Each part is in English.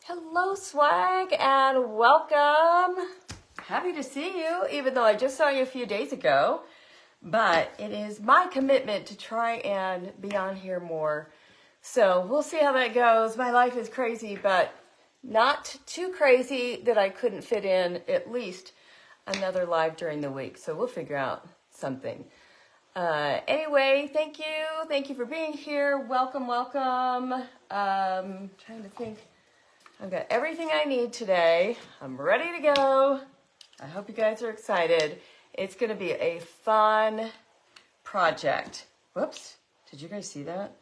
Hello, swag, and welcome. Happy to see you, even though I just saw you a few days ago. But it is my commitment to try and be on here more. So we'll see how that goes. My life is crazy, but not too crazy that I couldn't fit in at least another live during the week. So we'll figure out something. Anyway, thank you. Thank you for being here. Welcome, welcome. Trying to think. I've got everything I need today. I'm ready to go. I hope you guys are excited. It's going to be a fun project. Whoops. Did you guys see that?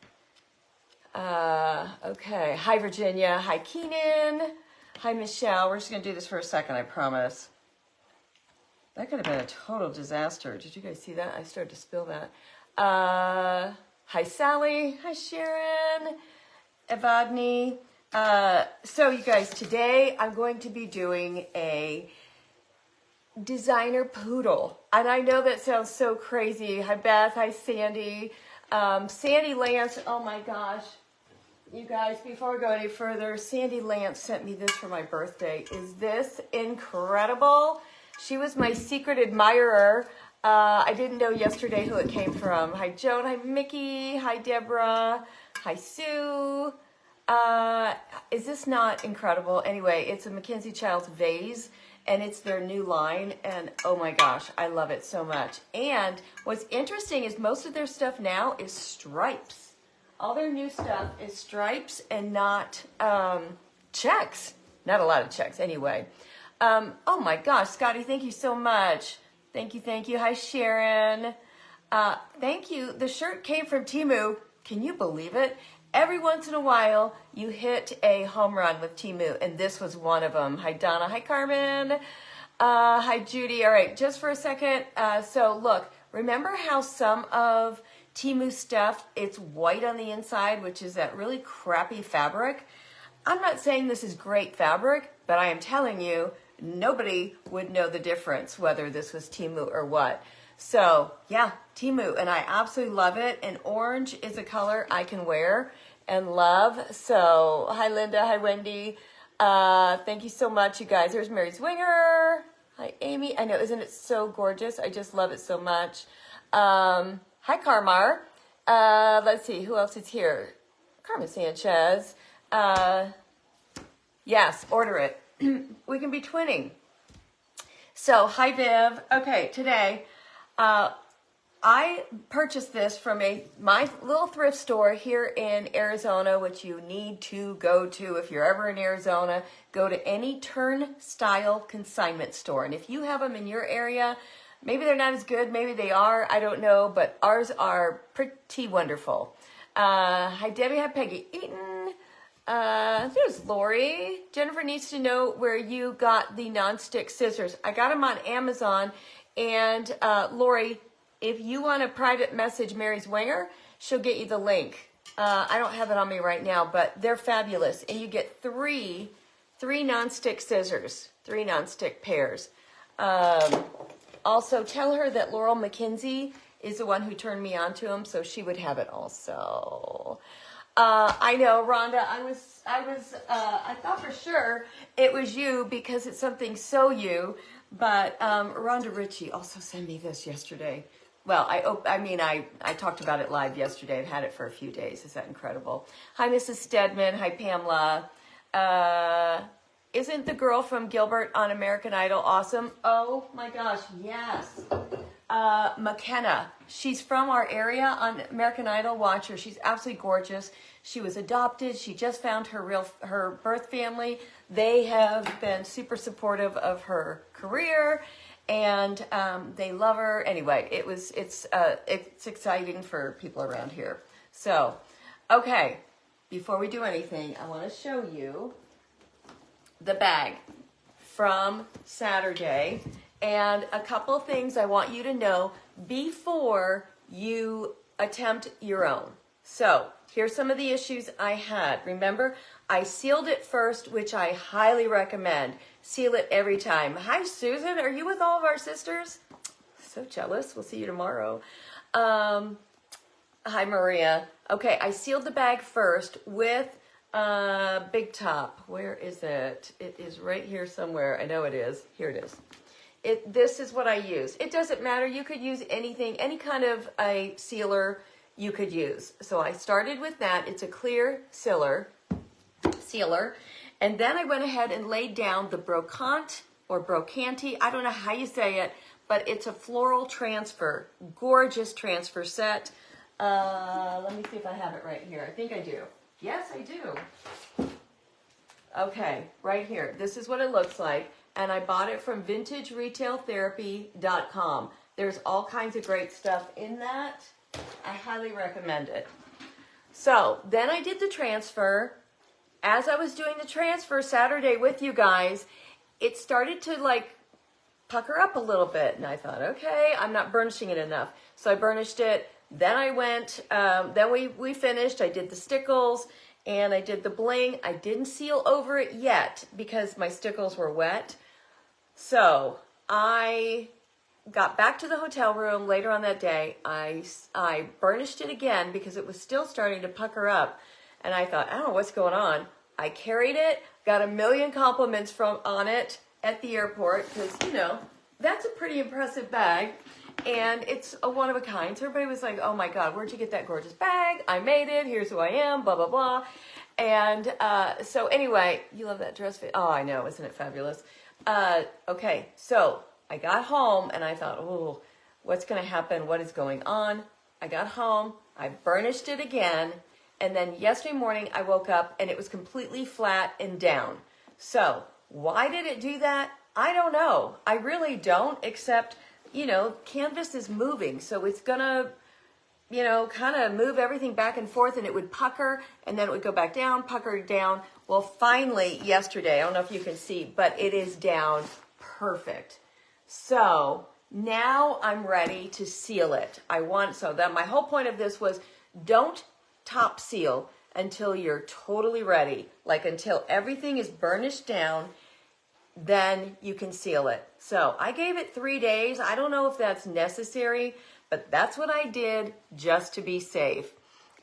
Okay. Hi, Virginia. Hi, Keenan. Hi, Michelle. We're just going to do this for a second, I promise. That could have been a total disaster. Did you guys see that? I started to spill that. Hi, Sally. Hi, Sharon. Evadne. So you guys, today I'm going to be doing a designer poodle. And I know that sounds so crazy. Hi, Beth. Hi, Sandy. Sandy Lance. Oh my gosh. You guys, before we go any further, Sandy Lance sent me this for my birthday. Is this incredible? She was my secret admirer. I didn't know yesterday who it came from. Hi, Joan. Hi, Mickey. Hi, Deborah. Hi, Sue. Is this not incredible? Anyway, it's a Mackenzie Childs vase, and it's their new line, and oh my gosh, I love it so much. And what's interesting is most of their stuff now is stripes. All their new stuff is stripes and not checks. Not a lot of checks, anyway. Oh my gosh, Scotty, thank you so much. Thank you, thank you. Hi, Sharon. Thank you. The shirt came from Temu. Can you believe it? Every once in a while, you hit a home run with Temu, and this was one of them. Hi, Donna. Hi, Carmen. Hi, Judy. All right, just for a second. So look, remember how some of Temu stuff, it's white on the inside, which is that really crappy fabric? I'm not saying this is great fabric, but I am telling you, nobody would know the difference whether this was Temu or what. So yeah, Temu, and I absolutely love it. And orange is a color I can wear and love. So hi, Linda. Hi, Wendy. Thank you so much, you guys. There's Mary Zwinger. Hi, Amy. I know, isn't it so gorgeous? I just love it so much. Hi, Carmar. Let's see, who else is here? Carmen Sanchez. Yes, order it. We can be twinning. So, hi, Viv. Okay, today, I purchased this from my little thrift store here in Arizona, which you need to go to if you're ever in Arizona. Go to any turnstile consignment store. And if you have them in your area, maybe they're not as good, maybe they are, I don't know, but ours are pretty wonderful. Hi, Debbie. Hi, Peggy Eaton. There's Lori. Jennifer needs to know where you got the nonstick scissors. I got them on Amazon. And Lori, if you want to private message Mary Zwinger, she'll get you the link. I don't have it on me right now, but they're fabulous. And you get three nonstick scissors, 3 nonstick pairs. Also, tell her that Laurel McKenzie is the one who turned me on to them, so she would have it also. I know, Rhonda, I thought for sure it was you because it's something so you, but Rhonda Ritchie also sent me this yesterday. Well, I talked about it live yesterday. I've had it for a few days. Is that incredible? Hi, Mrs. Stedman. Hi, Pamela. Isn't the girl from Gilbert on American Idol awesome? Oh my gosh, yes. McKenna. She's from our area on American Idol. Watch her. She's absolutely gorgeous. She was adopted. She just found her birth family. They have been super supportive of her career, and they love her. Anyway, it's exciting for people around here. So, okay, before we do anything, I want to show you the bag from Saturday. And a couple things I want you to know before you attempt your own. So here's some of the issues I had. Remember, I sealed it first, which I highly recommend. Seal it every time. Hi, Susan. Are you with all of our sisters? So jealous. We'll see you tomorrow. Hi, Maria. Okay, I sealed the bag first with Big top. Where is it? It is right here somewhere. I know it is. Here it is. This is what I use. It doesn't matter. You could use anything, any kind of a sealer you could use. So I started with that. It's a clear sealer. And then I went ahead and laid down the brocante or brocanti. I don't know how you say it, but it's a floral transfer. Gorgeous transfer set. Let me see if I have it right here. I think I do. Yes, I do. Okay, right here. This is what it looks like. And I bought it from vintageretailtherapy.com. There's all kinds of great stuff in that. I highly recommend it. So then I did the transfer. As I was doing the transfer Saturday with you guys, it started to like pucker up a little bit. And I thought, okay, I'm not burnishing it enough. So I burnished it. Then I went, then we finished. I did the stickles and I did the bling. I didn't seal over it yet because my stickles were wet. So I got back to the hotel room later on that day. I burnished it again because it was still starting to pucker up. And I thought, I don't know what's going on. I carried it, got a million compliments on it at the airport because, you know, that's a pretty impressive bag. And it's a one of a kind. So everybody was like, oh my God, where'd you get that gorgeous bag? I made it. Here's who I am, blah, blah, blah. And so anyway, you love that dress fit. Oh, I know. Isn't it fabulous? Okay, so I got home and I thought, oh, what's going to happen? What is going on? I got home. I burnished it again. And then yesterday morning, I woke up and it was completely flat and down. So why did it do that? I don't know. I really don't, except, you know, canvas is moving. So it's going to, you know, kind of move everything back and forth and it would pucker and then it would go back down, pucker down. Well, finally yesterday, I don't know if you can see, but it is down perfect. So now I'm ready to seal it. So that my whole point of this was don't top seal until you're totally ready. Like until everything is burnished down, then you can seal it. So I gave it 3 days. I don't know if that's necessary, but that's what I did just to be safe.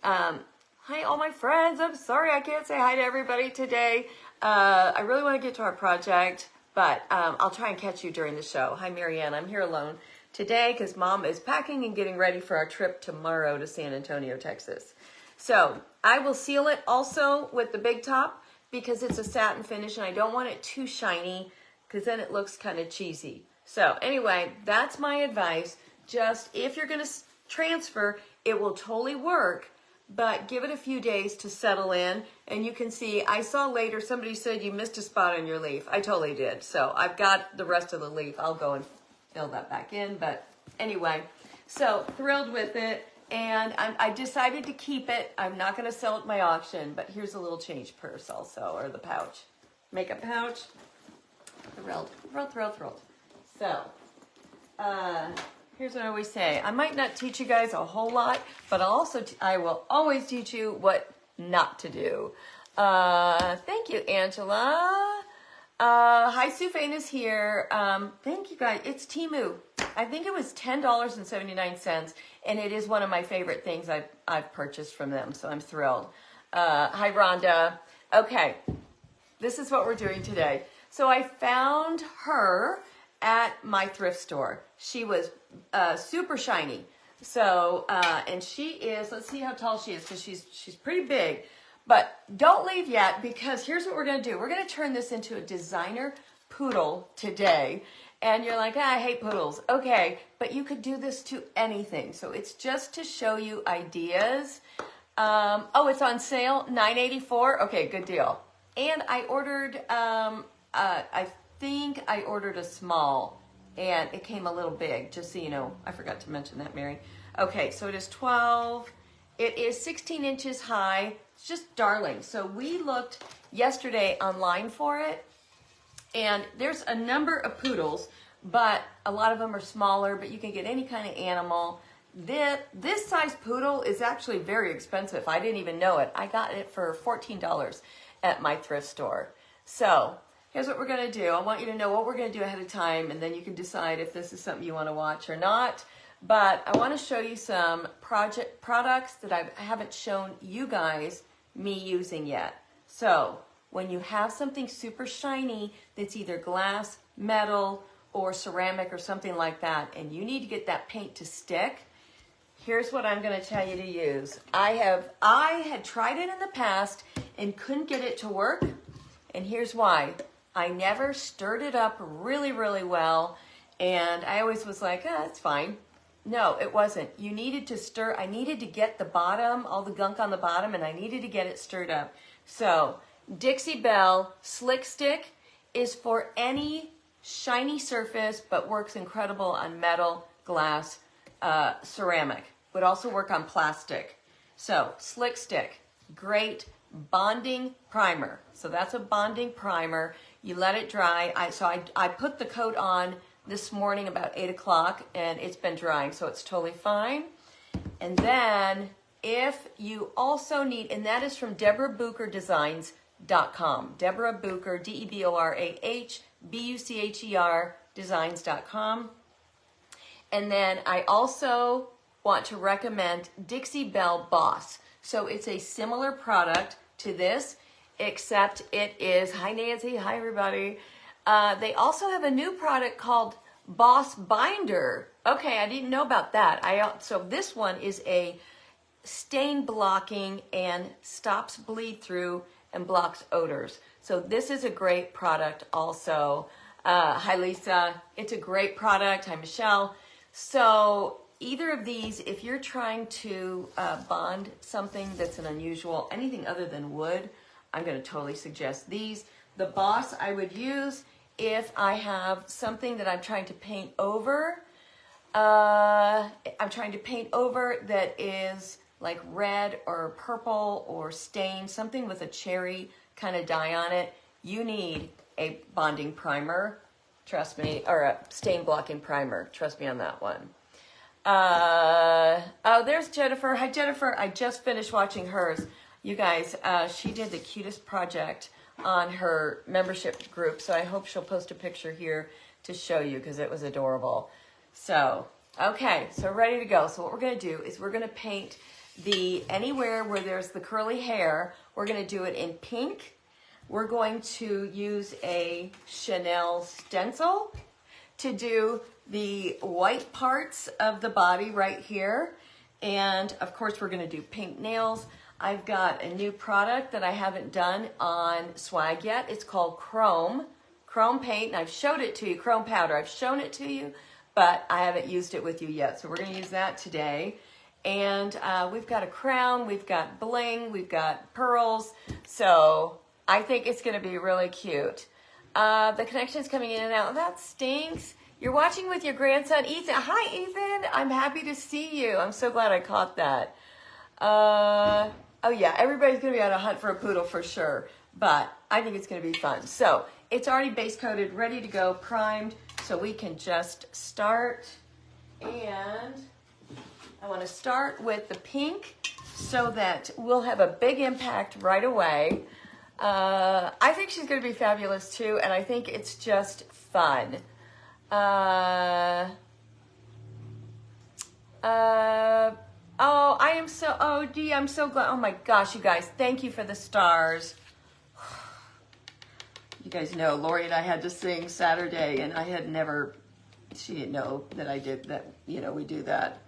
Hi, all my friends. I'm sorry I can't say hi to everybody today. I really want to get to our project, but I'll try and catch you during the show. Hi, Marianne. I'm here alone today because Mom is packing and getting ready for our trip tomorrow to San Antonio, Texas. So I will seal it also with the big top because it's a satin finish and I don't want it too shiny because then it looks kind of cheesy. So anyway, that's my advice. Just if you're going to transfer, it will totally work, but give it a few days to settle in. And you can see, I saw later somebody said you missed a spot on your leaf. I totally did. So I've got the rest of the leaf. I'll go and fill that back in. But anyway, so thrilled with it. And I decided to keep it. I'm not going to sell it at my auction, but here's a little change purse also, or the pouch. Makeup pouch. Thrilled. So, here's what I always say. I might not teach you guys a whole lot, but I will always teach you what not to do. Thank you, Angela. Hi, Sue Fain is here. Thank you guys. It's Temu. I think it was $10.79, and it is one of my favorite things I've purchased from them, so I'm thrilled. Hi, Rhonda. Okay, this is what we're doing today. So I found her at my thrift store. She was super shiny. So, and she is, let's see how tall she is, because she's pretty big. But don't leave yet, because here's what we're going to do. We're going to turn this into a designer poodle today. And you're like, I hate poodles. Okay, but you could do this to anything. So it's just to show you ideas. Oh, it's on sale, $9.84. Okay, good deal. And I ordered, I think I ordered a small, and it came a little big, just so you know. I forgot to mention that, Mary. Okay, so it is 12. It is 16 inches high. It's just darling. So we looked yesterday online for it. And there's a number of poodles, but a lot of them are smaller, but you can get any kind of animal. This size poodle is actually very expensive. I didn't even know it. I got it for $14 at my thrift store. So here's what we're going to do. I want you to know what we're going to do ahead of time, and then you can decide if this is something you want to watch or not. But I want to show you some products that I haven't shown you guys me using yet. So when you have something super shiny that's either glass, metal, or ceramic or something like that, and you need to get that paint to stick, here's what I'm going to tell you to use. I had tried it in the past and couldn't get it to work, and here's why. I never stirred it up really, really well, and I always was like, it's fine. No, it wasn't. You needed to stir. I needed to get the bottom, all the gunk on the bottom, and I needed to get it stirred up. So Dixie Belle Slick Stick is for any shiny surface, but works incredible on metal, glass, ceramic. Would also work on plastic. So Slick Stick, great bonding primer. So that's a bonding primer. You let it dry. I put the coat on this morning about 8 o'clock, and it's been drying, so it's totally fine. And then if you also need, and that is from DeborahBucherDesigns.com. Deborah Bucher, DeborahBucher Designs.com. And then I also want to recommend Dixie Belle Boss. So it's a similar product to this, except it is, hi Nancy, hi everybody. They also have a new product called Boss Binder. Okay, I didn't know about that. So this one is a stain blocking and stops bleed through and blocks odors. So this is a great product also. Hi Lisa, it's a great product. Hi Michelle. So either of these, if you're trying to bond something that's an unusual, anything other than wood, I'm going to totally suggest these. The Boss I would use if I have something that I'm trying to paint over. I'm trying to paint over that is like red or purple or stained, something with a cherry kind of dye on it. You need a bonding primer, trust me, or a stain blocking primer. Trust me on that one. Oh, there's Jennifer. Hi, Jennifer. I just finished watching hers. You guys, she did the cutest project on her membership group, so I hope she'll post a picture here to show you because it was adorable. So, okay, so ready to go. So what we're going to do is we're going to paint anywhere where there's the curly hair, we're going to do it in pink. We're going to use a Chanel stencil to do the white parts of the body right here. And of course, we're going to do pink nails. I've got a new product that I haven't done on swag yet. It's called Chrome paint, and I've showed it to you, chrome powder. I've shown it to you, but I haven't used it with you yet. So we're going to use that today. And we've got a crown, we've got bling, we've got pearls. So I think it's going to be really cute. The connection's coming in and out. That stinks. You're watching with your grandson, Ethan. Hi, Ethan. I'm happy to see you. I'm so glad I caught that. Oh yeah, everybody's going to be on a hunt for a poodle for sure, but I think it's going to be fun. So it's already base coated, ready to go, primed, so we can just start. And I want to start with the pink so that we'll have a big impact right away. I think she's going to be fabulous too, and I think it's just fun. Oh, I am so, oh, Dee, I'm so glad. Oh my gosh, you guys, thank you for the stars. You guys know, Lori and I had to sing Saturday, and I had never, she didn't know that I did that, you know, we do that.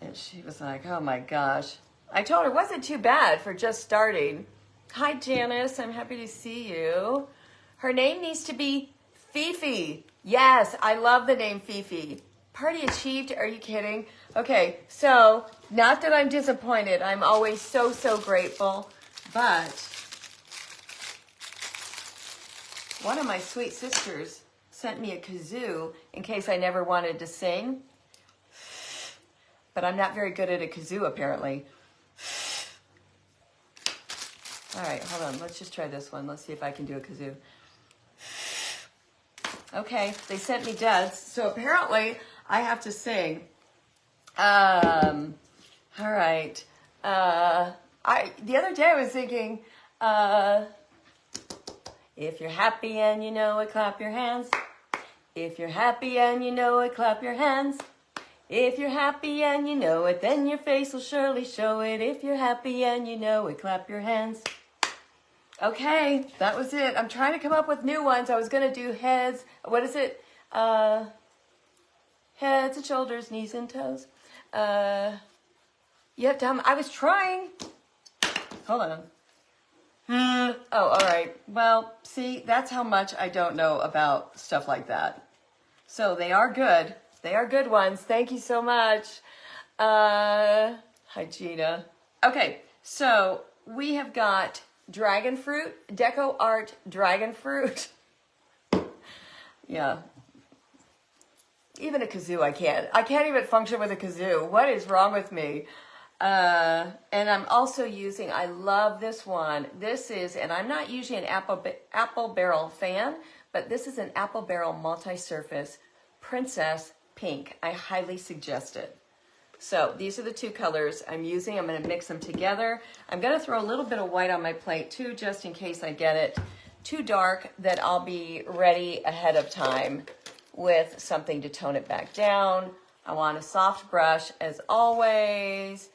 And she was like, oh my gosh. I told her it wasn't too bad for just starting. Hi, Janice, I'm happy to see you. Her name needs to be Fifi. Yes, I love the name Fifi. Party achieved, are you kidding? Okay, so not that I'm disappointed. I'm always so, so grateful. But one of my sweet sisters sent me a kazoo in case I never wanted to sing. But I'm not very good at a kazoo, apparently. All right, hold on. Let's just try this one. Let's see if I can do a kazoo. Okay, they sent me duds, so apparently I have to sing. All right. The other day I was thinking, if you're happy and you know it, clap your hands. If you're happy and you know it, clap your hands. If you're happy and you know it, then your face will surely show it. If you're happy and you know it, clap your hands. Okay, that was it. I'm trying to come up with new ones. I was going to do heads. What is it? Heads and shoulders, knees and toes. You have to, I was trying. Hold on. Oh, all right. Well, see, that's how much I don't know about stuff like that. So they are good. They are good ones. Thank you so much. Hi, Gina. Okay, so we have got dragon fruit, deco art dragon fruit. Yeah. Even a kazoo, I can't. I can't even function with a kazoo. What is wrong with me? And I'm also using, I love this one. This is, and I'm not usually an apple barrel fan, but this is an apple barrel multi-surface princess pink. I highly suggest it. So these are the two colors I'm using. I'm going to mix them together. I'm going to throw a little bit of white on my plate too, just in case I get it too dark, that I'll be ready ahead of time with something to tone it back down. I want a soft brush as always.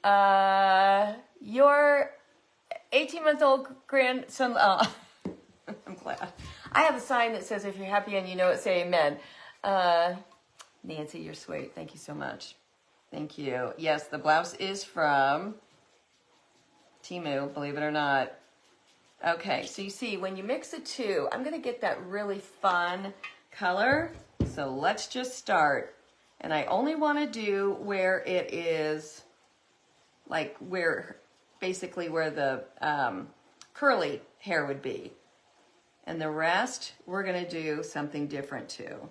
Your 18-month-old grandson, I'm glad. I have a sign that says, if you're happy and you know it, say amen. Nancy, you're sweet. Thank you so much. Thank you. Yes, the blouse is from Temu, believe it or not. Okay, so you see, when you mix the two, I'm going to get that really fun color. So let's just start. And I only want to do where it is, like where, basically where the curly hair would be. And the rest, we're going to do something different too.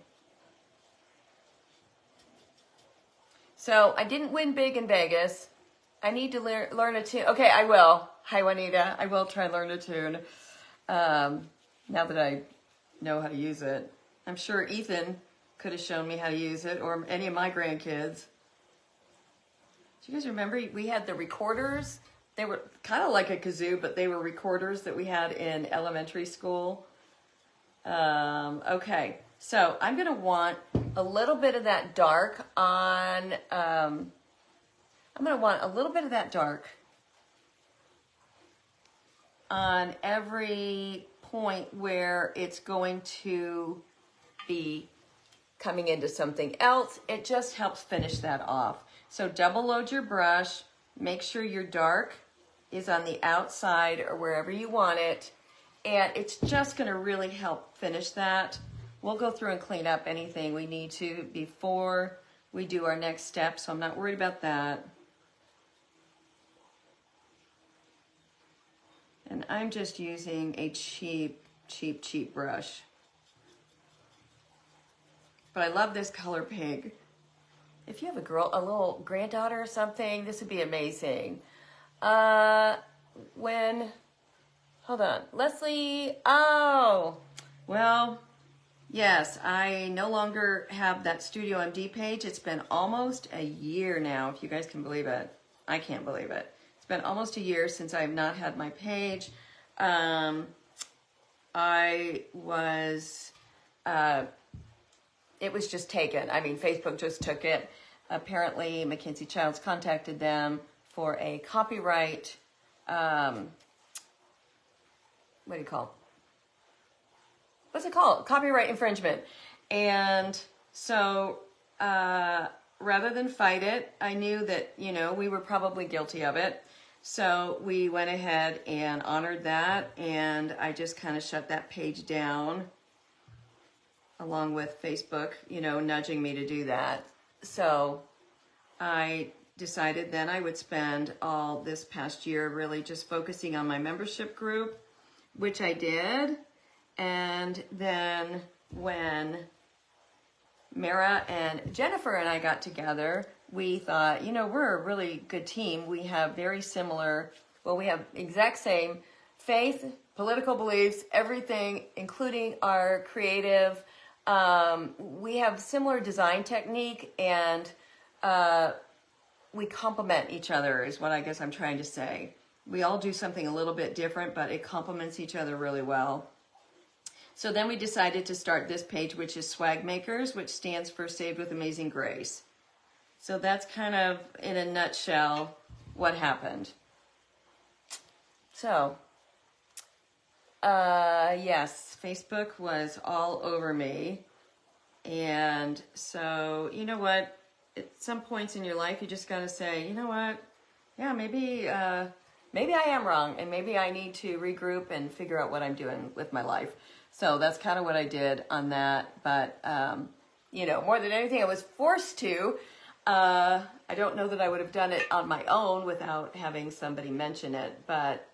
So I didn't win big in Vegas. I need to learn a tune. Okay, I will. Hi, Juanita. I will try and learn a tune. Now that I know how to use it. I'm sure Ethan could have shown me how to use it, or any of my grandkids. Do you guys remember we had the recorders? They were kind of like a kazoo, but they were recorders that we had in elementary school. Okay, so I'm going to want a little bit of that dark on, I'm going to want a little bit of that dark on every point where it's going to be coming into something else. It just helps finish that off. So double load your brush, make sure your dark is on the outside or wherever you want it, and it's just going to really help finish that. We'll go through and clean up anything we need to before we do our next step, so I'm not worried about that. And I'm just using a cheap brush. But I love this color pig. If you have a little granddaughter or something, this would be amazing. Hold on, Leslie, oh, well, yes, I no longer have that Studio MD page. It's been almost a year now, if you guys can believe it. I can't believe it. It's been almost a year since I have not had my page. It was just taken. I mean, Facebook just took it. Apparently, Mackenzie Childs contacted them for a copyright, what do you call it? What's it called? Copyright infringement. And so rather than fight it, I knew that, you know, we were probably guilty of it. So we went ahead and honored that, and I just kind of shut that page down, along with Facebook, you know, nudging me to do that. So I decided then I would spend all this past year really just focusing on my membership group, which I did. And then when Mara and Jennifer and I got together, we thought, you know, we're a really good team. We have very similar, well, we have exact same faith, political beliefs, everything, including our creative. We have similar design technique, and we complement each other is what I guess I'm trying to say. We all do something a little bit different, but it complements each other really well. So then we decided to start this page, which is Swag Makers, which stands for Saved with Amazing Grace. So that's kind of, in a nutshell, what happened. So Yes, Facebook was all over me. And so, you know what? At some points in your life, you just got to say, you know what? Yeah, maybe I am wrong, and maybe I need to regroup and figure out what I'm doing with my life. So that's kind of what I did on that. But, you know, more than anything, I was forced to. I don't know that I would have done it on my own without having somebody mention it. But,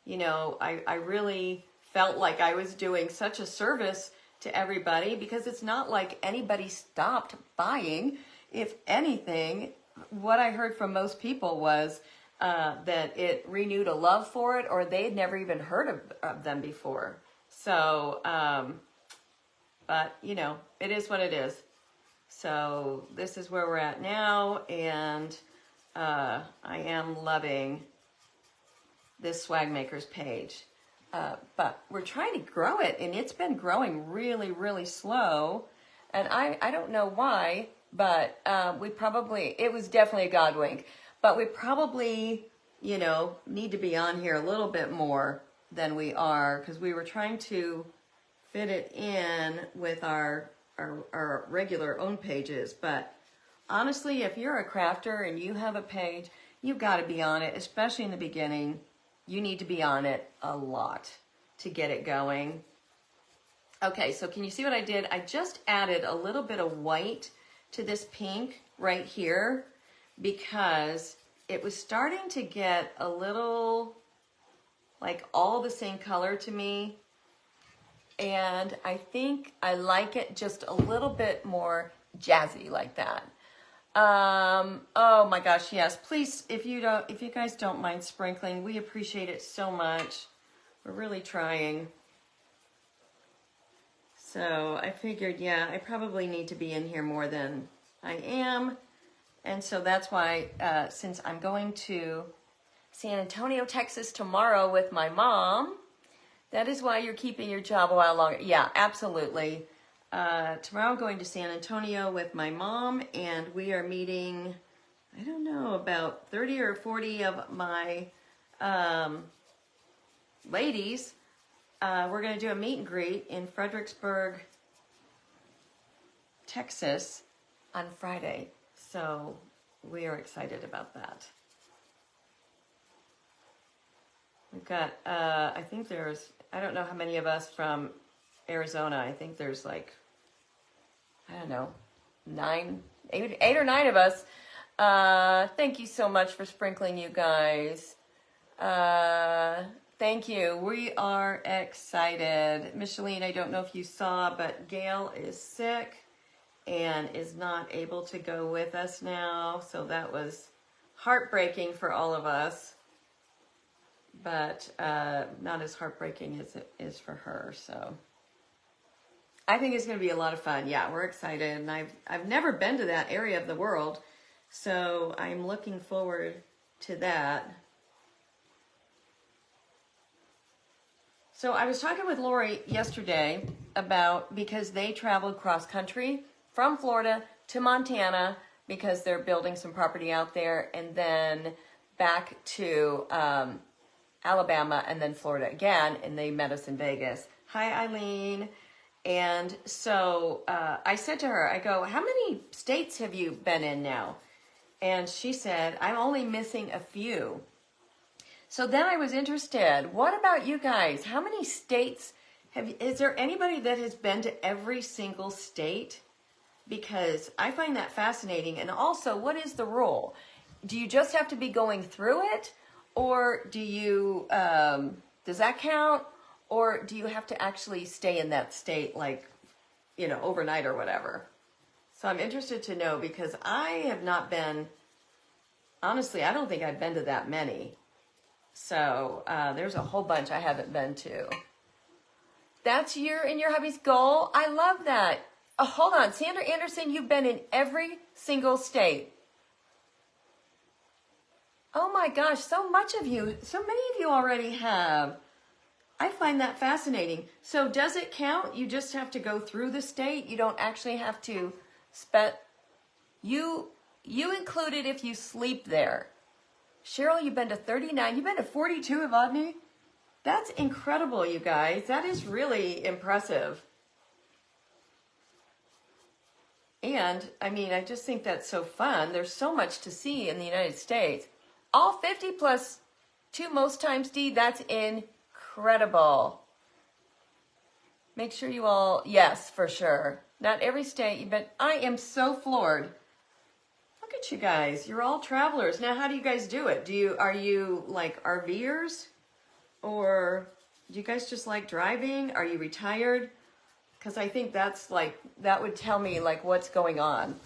you know, I really felt like I was doing such a service to everybody, because it's not like anybody stopped buying. If anything, what I heard from most people was that it renewed a love for it, or they'd never even heard of them before. So, but you know, it is what it is. So this is where we're at now, and I am loving this Swag Makers page. But we're trying to grow it, and it's been growing really, really slow. And I don't know why, but it was definitely a God wink. But we probably, you know, need to be on here a little bit more than we are, because we were trying to fit it in with our regular own pages. But honestly, if you're a crafter and you have a page, you've got to be on it, especially in the beginning. You need to be on it a lot to get it going. Okay, so can you see what I did? I just added a little bit of white to this pink right here, because it was starting to get a little like all the same color to me. And I think I like it just a little bit more jazzy like that. Oh my gosh, yes. Please, if you guys don't mind sprinkling, we appreciate it so much. We're really trying. So I figured, yeah, I probably need to be in here more than I am. And so that's why, since I'm going to San Antonio, Texas tomorrow with my mom, that is why you're keeping your job a while longer. Yeah, absolutely. Tomorrow I'm going to San Antonio with my mom, and we are meeting, I don't know, about 30 or 40 of my ladies. We're going to do a meet and greet in Fredericksburg, Texas on Friday. So we are excited about that. We've got, I think there's, I don't know how many of us from Arizona. I think there's like, I don't know, 8 or 9 of us. Thank you so much for sprinkling, you guys. Thank you. We are excited. Micheline, I don't know if you saw, but Gail is sick and is not able to go with us now. So that was heartbreaking for all of us, but not as heartbreaking as it is for her. So I think it's going to be a lot of fun. Yeah, we're excited. And I've never been to that area of the world, so I'm looking forward to that. So I was talking with Lori yesterday about, because they traveled cross country from Florida to Montana because they're building some property out there, and then back to Alabama, and then Florida again, and they met us in Vegas. Hi, Eileen. And so I said to her, I go, how many states have you been in now? And she said, I'm only missing a few. So then I was interested, what about you guys? How many states is there anybody that has been to every single state? Because I find that fascinating. And also, what is the rule? Do you just have to be going through it? Or do you, does that count? Or do you have to actually stay in that state, like, you know, overnight or whatever? So I'm interested to know, because I have not been, honestly, I don't think I've been to that many. So there's a whole bunch I haven't been to. That's in your hubby's goal? I love that. Oh, hold on. Sandra Anderson, you've been in every single state. Oh my gosh, so many of you already have. I find that fascinating. So does it count? You just have to go through the state? You don't actually have to you include it if you sleep there. Cheryl, you've been to 39. You've been to 42, Evadne? That's incredible, you guys. That is really impressive. And, I mean, I just think that's so fun. There's so much to see in the United States. All 50 plus 2 most times D, that's incredible. Make sure you all, yes, for sure. Not every state, but I am so floored. Look at you guys. You're all travelers. Now, how do you guys do it? Are you like RVers? Or do you guys just like driving? Are you retired? Because I think that's like, that would tell me like what's going on,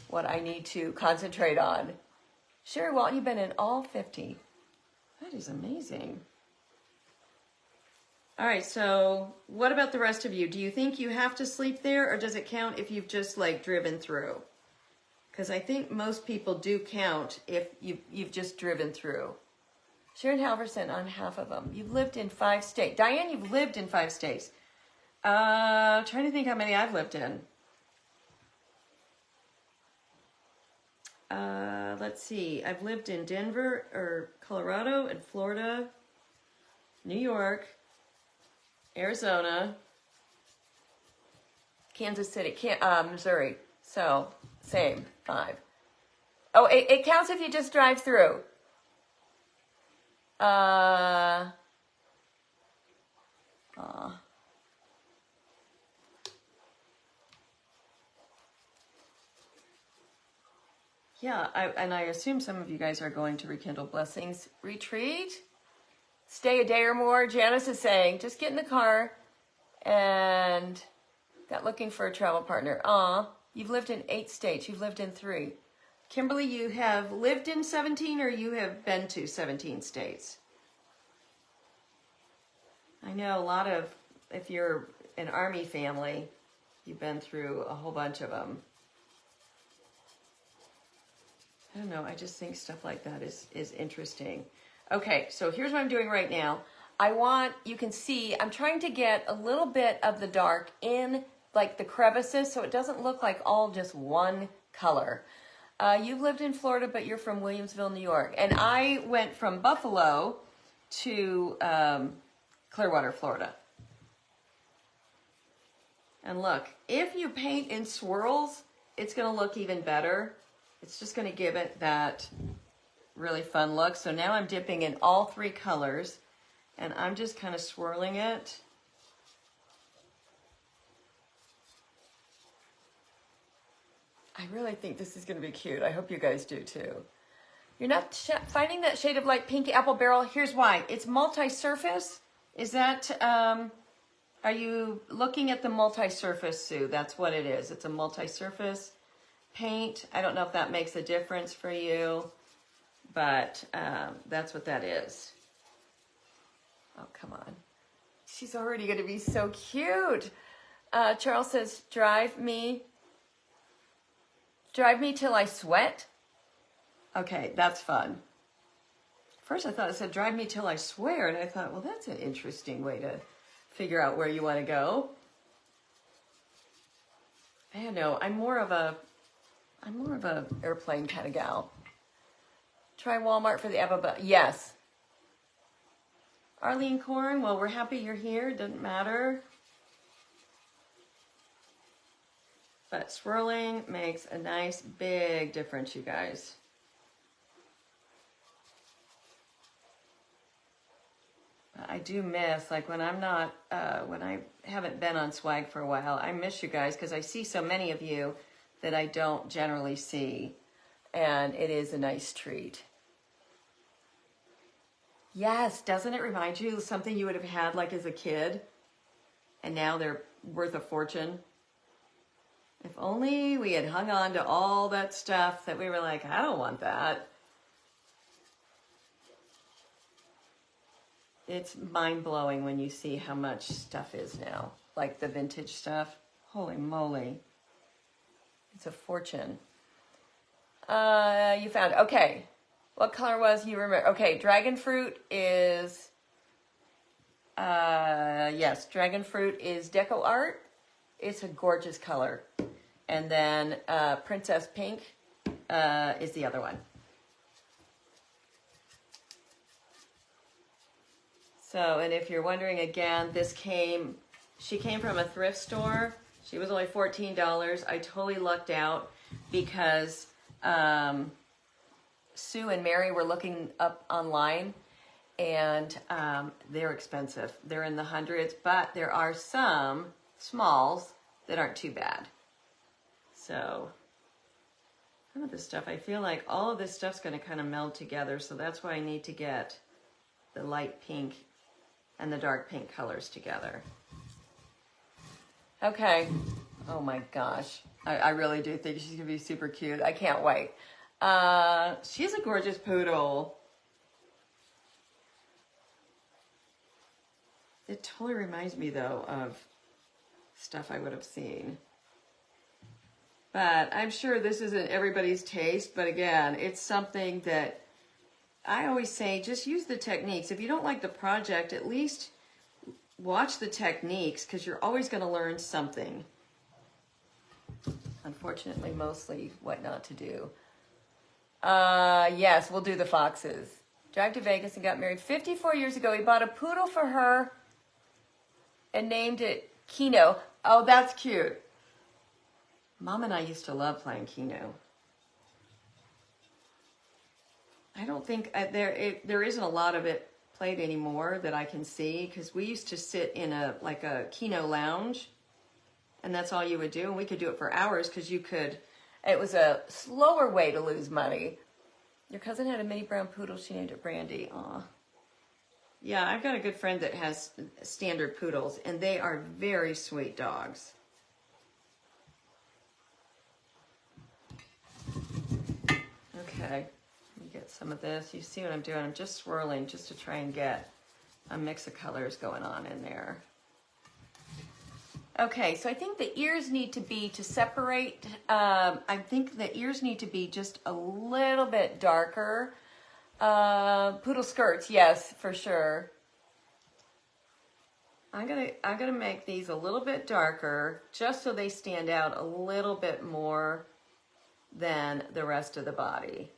what I need to concentrate on. Sherry Walton, you've been in all 50. That is amazing. All right, so what about the rest of you? Do you think you have to sleep there, or does it count if you've just like driven through? Because I think most people do count if you've just driven through. Sharon Halverson on half of them. You've lived in 5 states. Diane, you've lived in 5 states. Trying to think how many I've lived in. Let's see. I've lived in Denver, or Colorado, and Florida, New York, Arizona, Kansas City, Missouri. So, same, 5. Oh, it counts if you just drive through. Yeah, I assume some of you guys are going to Rekindle Blessings retreat. Stay a day or more. Janice is saying, just get in the car and got looking for a travel partner. You've lived in 8 states. You've lived in 3. Kimberly, you have lived in 17 or you have been to 17 states? I know a lot of, if you're an Army family, you've been through a whole bunch of them. I don't know, I just think stuff like that is interesting. Okay, so here's what I'm doing right now. You can see, I'm trying to get a little bit of the dark in like the crevices so it doesn't look like all just one color. You've lived in Florida, but you're from Williamsville, New York. And I went from Buffalo to Clearwater, Florida. And look, if you paint in swirls, it's going to look even better. It's just going to give it that really fun look. So now I'm dipping in all 3 colors, and I'm just kind of swirling it. I really think this is going to be cute. I hope you guys do too. You're not finding that shade of light pink apple barrel? Here's why. It's multi-surface. Is that, are you looking at the multi-surface, Sue? That's what it is. It's a multi-surface paint. I don't know if that makes a difference for you, but that's what that is. Oh, come on. She's already going to be so cute. Charles says, drive me till I sweat. Okay, that's fun. First I thought it said, drive me till I swear, and I thought, well, that's an interesting way to figure out where you want to go. I don't know. I'm more of a airplane kind of gal. Try Walmart for the apple. Yes. Arlene Korn, well, we're happy you're here. Doesn't matter. But swirling makes a nice big difference, you guys. I do miss, like when I'm not, when I haven't been on swag for a while, I miss you guys because I see so many of you that I don't generally see, and it is a nice treat. Yes, doesn't it remind you of something you would have had like as a kid, and now they're worth a fortune? If only we had hung on to all that stuff that we were like, I don't want that. It's mind-blowing when you see how much stuff is now, like the vintage stuff. Holy moly. It's a fortune. You found, okay. What color was you remember? Okay, dragon fruit is, yes, dragon fruit is Deco Art. It's a gorgeous color. And then Princess Pink is the other one. So, and if you're wondering again, she came from a thrift store. She was only $14. I totally lucked out because Sue and Mary were looking up online, and they're expensive. They're in the hundreds, but there are some smalls that aren't too bad. So some of this stuff, I feel like all of this stuff's going to kind of meld together, so that's why I need to get the light pink and the dark pink colors together. Okay. Oh my gosh. I really do think she's going to be super cute. I can't wait. She's a gorgeous poodle. It totally reminds me, though, of stuff I would have seen. But I'm sure this isn't everybody's taste. But again, it's something that I always say, just use the techniques. If you don't like the project, at least watch the techniques, because you're always going to learn something. Unfortunately, mostly what not to do. Yes, we'll do the foxes. Drive to Vegas and got married 54 years ago. He bought a poodle for her and named it Keno. Oh, that's cute. Mom and I used to love playing Keno. I don't think there isn't a lot of it played anymore that I can see, because we used to sit in a Keno lounge, and that's all you would do, and we could do it for hours because it was a slower way to lose money. Your cousin had a mini brown poodle. She named it Brandy. Aw. Yeah, I've got a good friend that has standard poodles, and they are very sweet dogs. Okay, let me get some of this. You see what I'm doing? I'm just swirling just to try and get a mix of colors going on in there. Okay, so I think the ears need to be, to separate, I think the ears need to be just a little bit darker. Poodle skirts, yes, for sure. I'm gonna make these a little bit darker, just so they stand out a little bit more than the rest of the body.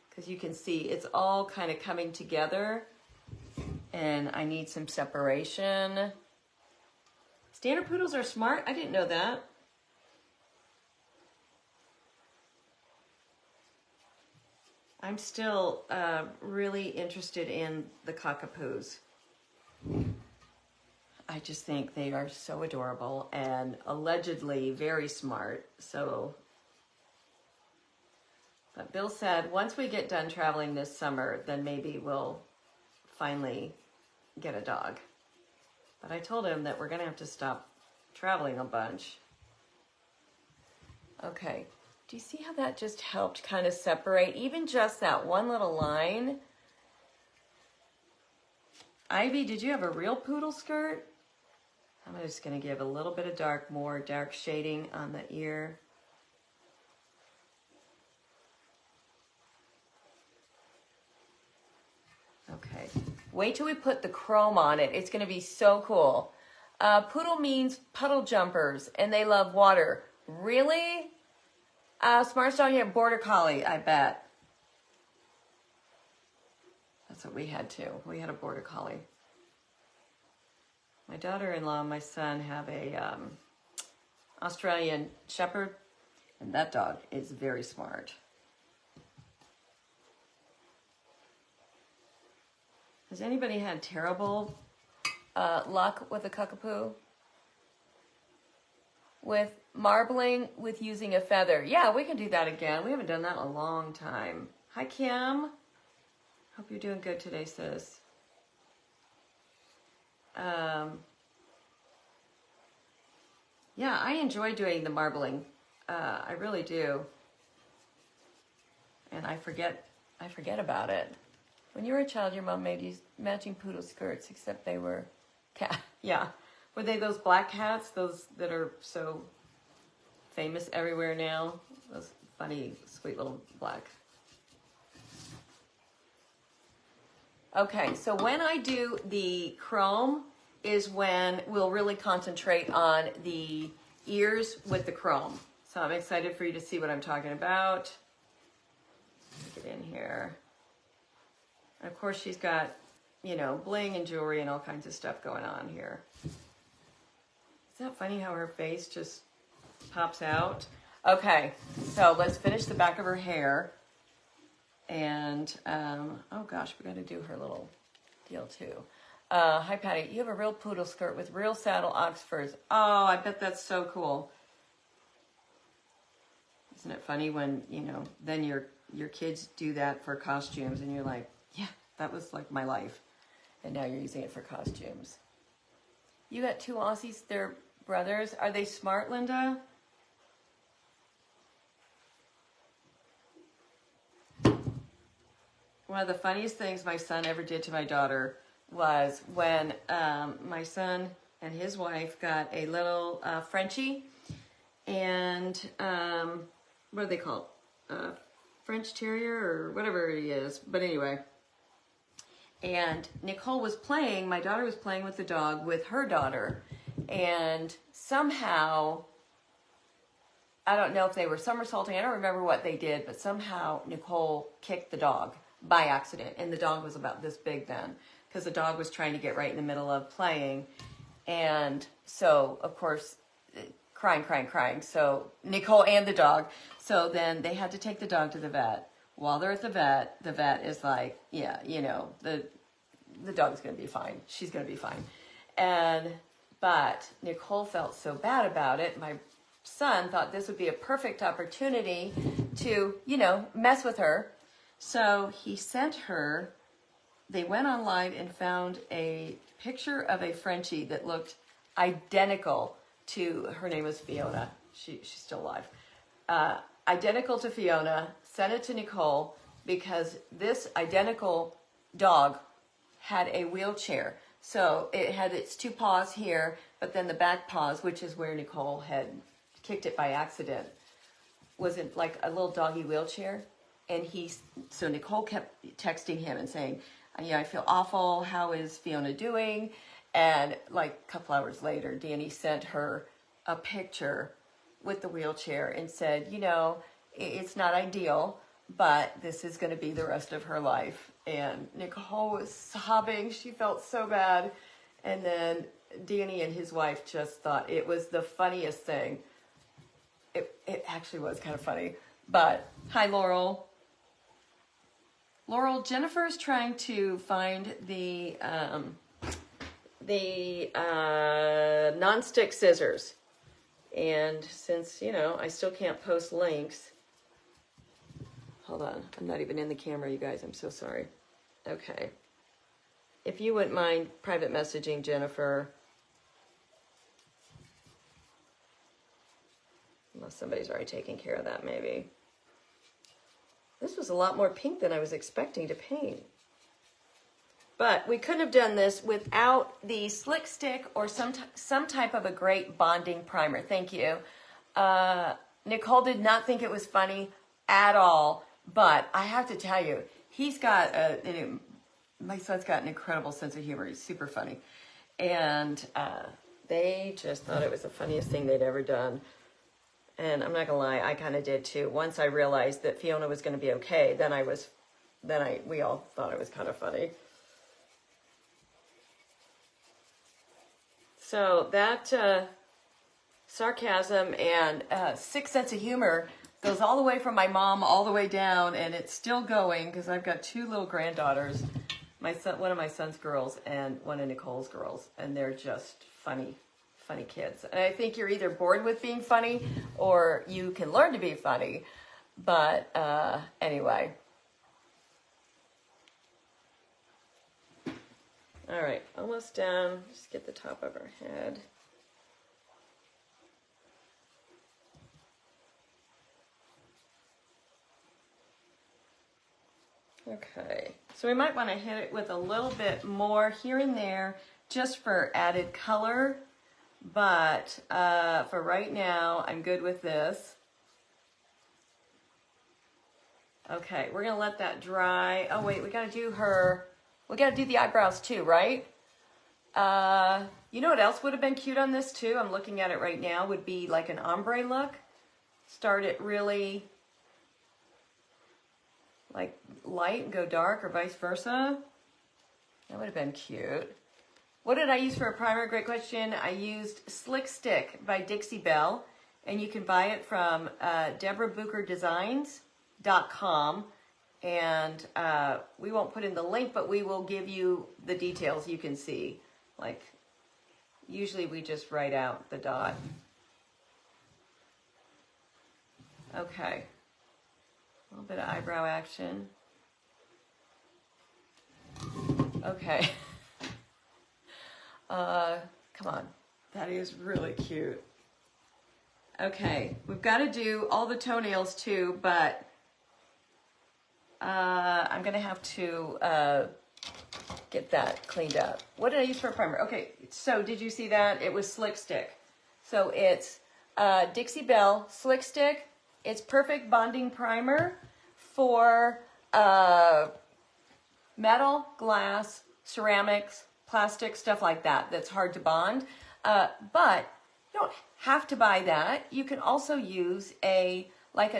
Because you can see it's all kind of coming together, and I need some separation. Standard poodles are smart. I didn't know that. I'm still really interested in the cockapoos. I just think they are so adorable and allegedly very smart. So, but Bill said once we get done traveling this summer, then maybe we'll finally get a dog. But I told him that we're gonna have to stop traveling a bunch. Okay, do you see how that just helped kind of separate even just that one little line? Ivy, did you have a real poodle skirt? I'm just gonna give a little bit of more dark shading on the ear. Okay, wait till we put the chrome on it. It's gonna be so cool. Poodle means puddle jumpers, and they love water. Really? Smartest dog here, Border Collie, I bet. That's what we had too. We had a Border Collie. My daughter-in-law and my son have a Australian Shepherd, and that dog is very smart. Has anybody had terrible luck with a cockapoo? With marbling with using a feather? Yeah, we can do that again. We haven't done that in a long time. Hi, Kim. Hope you're doing good today, sis. Yeah, I enjoy doing the marbling. I really do. And I forget about it. When you were a child, your mom made you matching poodle skirts, except they were cat. Yeah. Were they those black cats? Those that are so famous everywhere now? Those funny, sweet little black. Okay, so when I do the chrome is when we'll really concentrate on the ears with the chrome. So I'm excited for you to see what I'm talking about. Get in here. And of course she's got, you know, bling and jewelry and all kinds of stuff going on here. Isn't that funny how her face just pops out? Okay, so let's finish the back of her hair. And, oh gosh, we got to do her little deal too. Hi Patty, you have a real poodle skirt with real saddle ox furs. Oh, I bet that's so cool. Isn't it funny when, you know, then your kids do that for costumes and you're like, yeah, that was like my life. And now you're using it for costumes. You got two Aussies, they're brothers. Are they smart, Linda? One of the funniest things my son ever did to my daughter was when my son and his wife got a little Frenchie, and what do they call it? French Terrier or whatever he is. But anyway, and Nicole was playing, my daughter was playing with the dog with her daughter, and somehow, I don't know if they were somersaulting, I don't remember what they did, but somehow Nicole kicked the dog by accident, and the dog was about this big then, because the dog was trying to get right in the middle of playing, and so, of course, crying, so Nicole and the dog, so then they had to take the dog to the vet. While they're at the vet is like, yeah, you know, the dog's going to be fine, she's going to be fine, but Nicole felt so bad about it. My son thought this would be a perfect opportunity to, you know, mess with her. So he sent her, they went online and found a picture of a Frenchie that looked identical to, her name was Fiona, she's still alive, identical to Fiona, sent it to Nicole because this identical dog had a wheelchair. So it had its two paws here, but then the back paws, which is where Nicole had kicked it by accident, was in like a little doggy wheelchair. And so Nicole kept texting him and saying, yeah, I feel awful. How is Fiona doing? And like a couple hours later, Danny sent her a picture with the wheelchair and said, you know, it's not ideal, but this is going to be the rest of her life. And Nicole was sobbing. She felt so bad. And then Danny and his wife just thought it was the funniest thing. It actually was kind of funny. But hi, Laurel. Laurel, Jennifer's trying to find the non-stick scissors. And since, you know, I still can't post links. Hold on. I'm not even in the camera, you guys. I'm so sorry. Okay. If you wouldn't mind private messaging Jennifer. Unless somebody's already taken care of that, maybe. This was a lot more pink than I was expecting to paint. But we couldn't have done this without the Slick Stick or some type of a great bonding primer. Thank you. Nicole did not think it was funny at all, but I have to tell you, he's got my son's got an incredible sense of humor. He's super funny. And they just thought it was the funniest thing they'd ever done. And I'm not gonna lie, I kind of did too. Once I realized that Fiona was going to be okay, we all thought it was kind of funny. So that sarcasm and sick sense of humor goes all the way from my mom all the way down, and it's still going because I've got two little granddaughters, one of my son's girls and one of Nicole's girls, and they're just funny kids. And I think you're either born with being funny or you can learn to be funny. But anyway. All right, almost done. Just get the top of her head. Okay, so we might want to hit it with a little bit more here and there just for added color. But for right now, I'm good with this. Okay, we're going to let that dry. Oh, wait, we got to do the eyebrows too, right? You know what else would have been cute on this too? I'm looking at it right now, would be like an ombre look. Start it really like light and go dark or vice versa. That would have been cute. What did I use for a primer? Great question. I used Slick Stick by Dixie Belle, and you can buy it from DeborahBookerDesigns.com. And we won't put in the link, but we will give you the details you can see. Like, usually we just write out the dot. Okay. A little bit of eyebrow action. Okay. Come on. That is really cute. Okay. We've got to do all the toenails too, but I'm going to have to get that cleaned up. What did I use for a primer? Okay. So did you see that? It was Slick Stick. So it's Dixie Belle Slick Stick. It's perfect bonding primer for metal, glass, ceramics, plastic, stuff like that that's hard to bond. But you don't have to buy that. You can also use a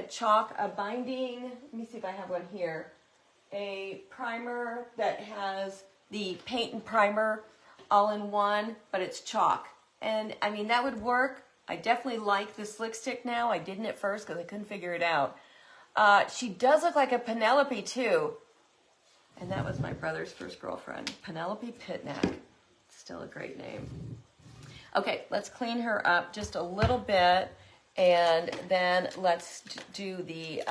chalk, a binding, let me see if I have one here, a primer that has the paint and primer all in one, but it's chalk. And I mean, that would work. I definitely like the Slick Stick now. I didn't at first because I couldn't figure it out. She does look like a Penelope too. And that was my brother's first girlfriend, Penelope Pitnack. Still a great name. Okay, let's clean her up just a little bit, and then let's do the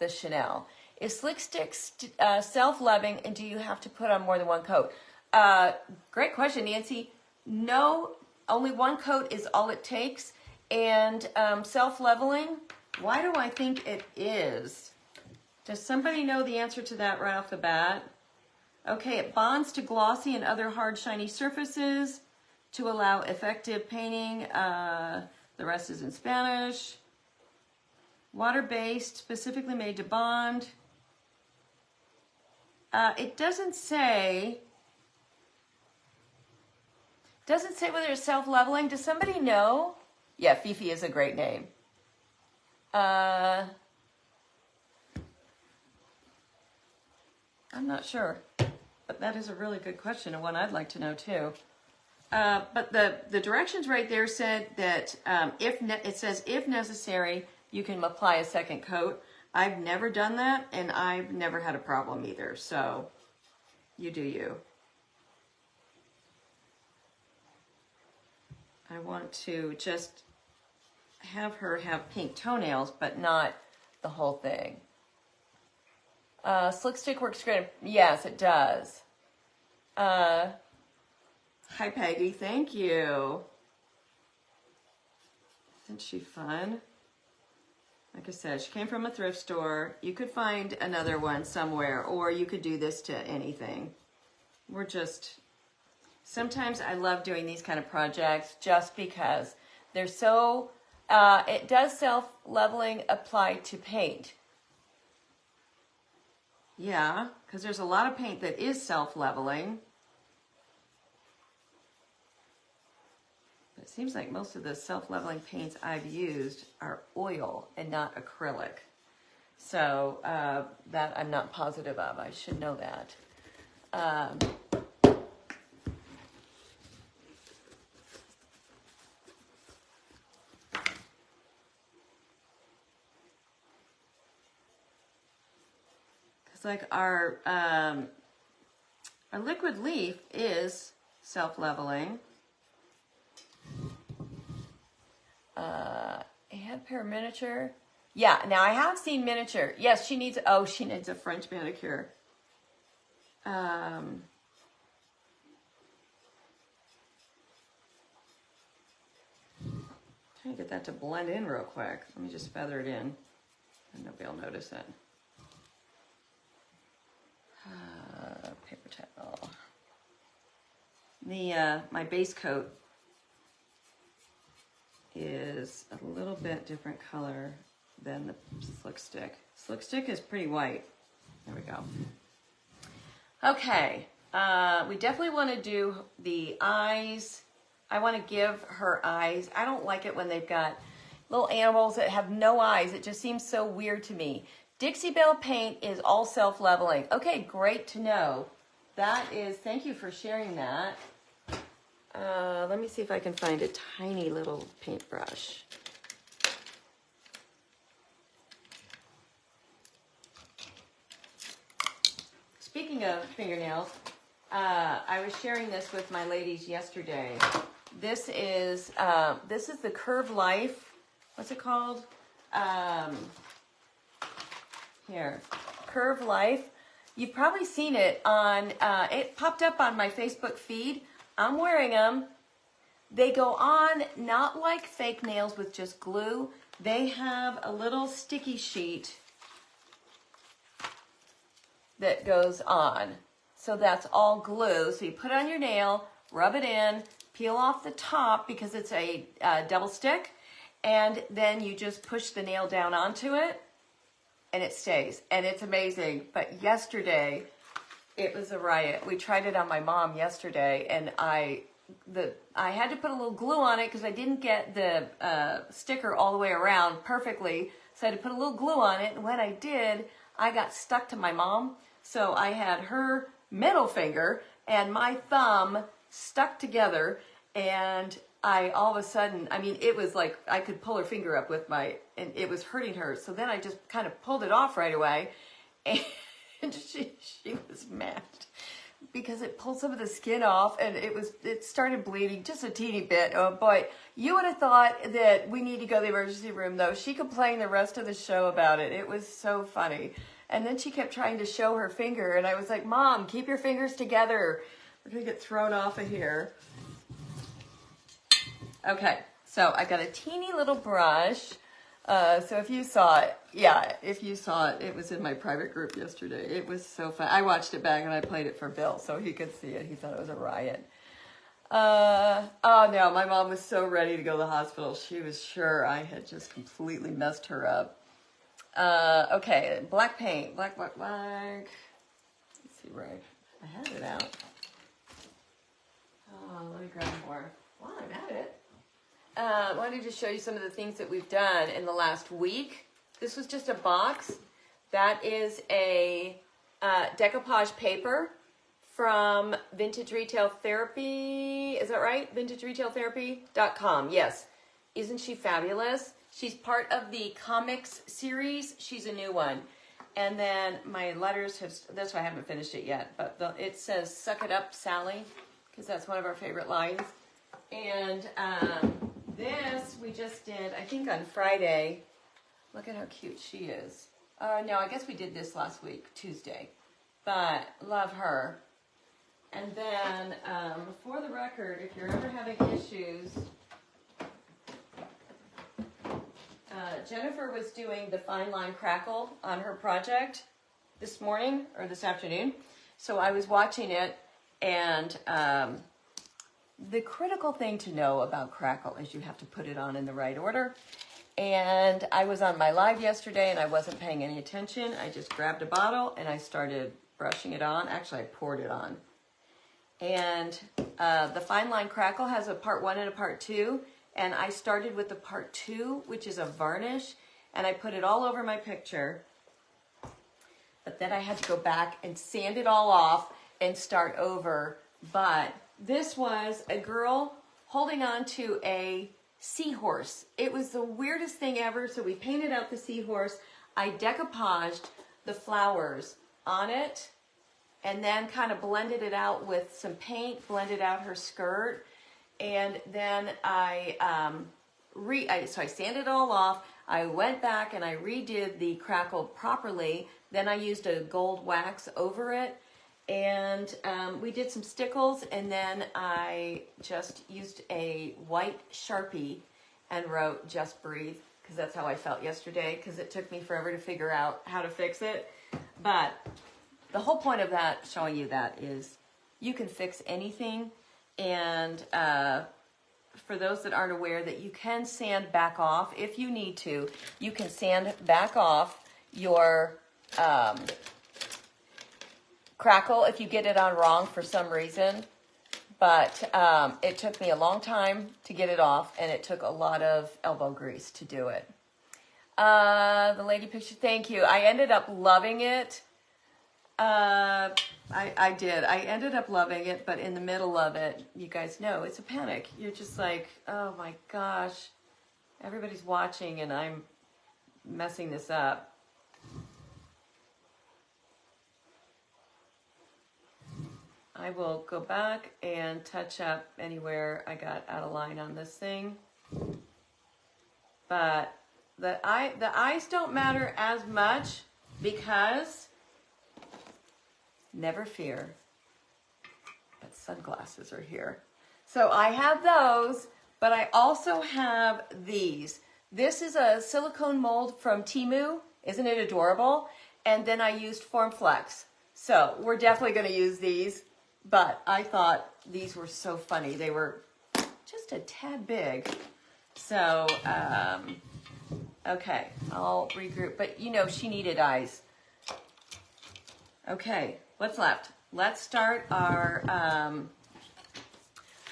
Chanel. Is Slick Stick self-loving, and do you have to put on more than one coat? Great question, Nancy. No, only one coat is all it takes. And self-leveling, why do I think it is? Does somebody know the answer to that right off the bat? Okay, it bonds to glossy and other hard, shiny surfaces to allow effective painting. The rest is in Spanish. Water-based, specifically made to bond. It doesn't say whether it's self-leveling. Does somebody know? Yeah, Fifi is a great name. I'm not sure, but that is a really good question and one I'd like to know too. But the directions right there said that it says if necessary, you can apply a second coat. I've never done that, and I've never had a problem either. So you do you. I want to just have her have pink toenails, but not the whole thing. Slick Stick works great. Yes, it does. Hi, Peggy. Thank you. Isn't she fun? Like I said, she came from a thrift store. You could find another one somewhere, or you could do this to anything. We're just... Sometimes I love doing these kind of projects just because they're so... it does self-leveling apply to paint. Yeah, because there's a lot of paint that is self-leveling. It seems like most of the self-leveling paints I've used are oil and not acrylic. So that I'm not positive of. I should know that. Like our liquid leaf is self-leveling. And pair miniature. Yeah, now I have seen miniature. Yes, she needs a French manicure. Trying to get that to blend in real quick. Let me just feather it in and nobody will notice it. Paper towel. My base coat is a little bit different color than the Slick Stick. Slick Stick is pretty white. There we go. Okay, we definitely want to do the eyes. I want to give her eyes. I don't like it when they've got little animals that have no eyes. It just seems so weird to me. Dixie Belle paint is all self-leveling. Okay, great to know. That is, thank you for sharing that. Let me see if I can find a tiny little paintbrush. Speaking of fingernails, I was sharing this with my ladies yesterday. This is the Curve Life. What's it called? Here, Curve Life. You've probably seen it on. It popped up on my Facebook feed. I'm wearing them. They go on not like fake nails with just glue. They have a little sticky sheet that goes on. So that's all glue. So you put it on your nail, rub it in, peel off the top because it's a double stick, and then you just push the nail down onto it and it stays. And it's amazing. But yesterday, it was a riot. We tried it on my mom yesterday, and I had to put a little glue on it because I didn't get the sticker all the way around perfectly. So I had to put a little glue on it, and when I did, I got stuck to my mom. So I had her middle finger and my thumb stuck together, and I all of a sudden, I mean, it was like I could pull her finger up with and it was hurting her. So then I just kind of pulled it off right away, and she was mad because it pulled some of the skin off, and it started bleeding just a teeny bit. Oh boy, you would have thought that we need to go to the emergency room though. She complained the rest of the show about it. It was so funny. And then she kept trying to show her finger, and I was like, Mom, keep your fingers together. We're gonna get thrown off of here. Okay, so I got a teeny little brush. So if you saw it, it was in my private group yesterday. It was so fun. I watched it back and I played it for Bill so he could see it. He thought it was a riot. Oh no, my mom was so ready to go to the hospital. She was sure I had just completely messed her up. Okay, black paint. Black. Let's see where I had it out. Oh, let me grab more. While I'm at it. I wanted to show you some of the things that we've done in the last week. This was just a box. That is a decoupage paper from Vintage Retail Therapy. Is that right? VintageRetailTherapy.com. Yes. Isn't she fabulous? She's part of the comics series. She's a new one. And then my letters have, that's why I haven't finished it yet, but it says, "Suck it up, Sally," because that's one of our favorite lines. And this we just did, I think on Friday. Look at how cute she is. No, I guess we did this last week, Tuesday. But love her. And then, for the record, if you're ever having issues, Jennifer was doing the fine line crackle on her project this morning or this afternoon. So I was watching it, and the critical thing to know about crackle is you have to put it on in the right order. And I was on my live yesterday and I wasn't paying any attention. I just grabbed a bottle and I started brushing it on. Actually, I poured it on. And the fine line crackle has a part 1 and a part 2. And I started with the part 2, which is a varnish, and I put it all over my picture. But then I had to go back and sand it all off and start over. But this was a girl holding on to a seahorse. It was the weirdest thing ever. So we painted out the seahorse. I decoupaged the flowers on it and then kind of blended it out with some paint, blended out her skirt. And then I sanded it all off. I went back and I redid the crackle properly. Then I used a gold wax over it. And we did some stickles, and then I just used a white Sharpie and wrote "Just Breathe," because that's how I felt yesterday, because it took me forever to figure out how to fix it. But the whole point of that, showing you that, is you can fix anything. And for those that aren't aware, that you can sand back off if you need to. You can sand back off your crackle if you get it on wrong for some reason. But it took me a long time to get it off, and it took a lot of elbow grease to do it. The lady picture, thank you. I ended up loving it. I did. I ended up loving it, but in the middle of it, you guys know, it's a panic. You're just like, oh my gosh, everybody's watching and I'm messing this up. I will go back and touch up anywhere I got out of line on this thing. But the eyes don't matter as much because, never fear, but sunglasses are here. So I have those, but I also have these. This is a silicone mold from Temu. Isn't it adorable? And then I used Formflex. So we're definitely going to use these, but I thought these were so funny. They were just a tad big. So, okay, I'll regroup. But you know, she needed eyes. Okay, what's left? Let's start our,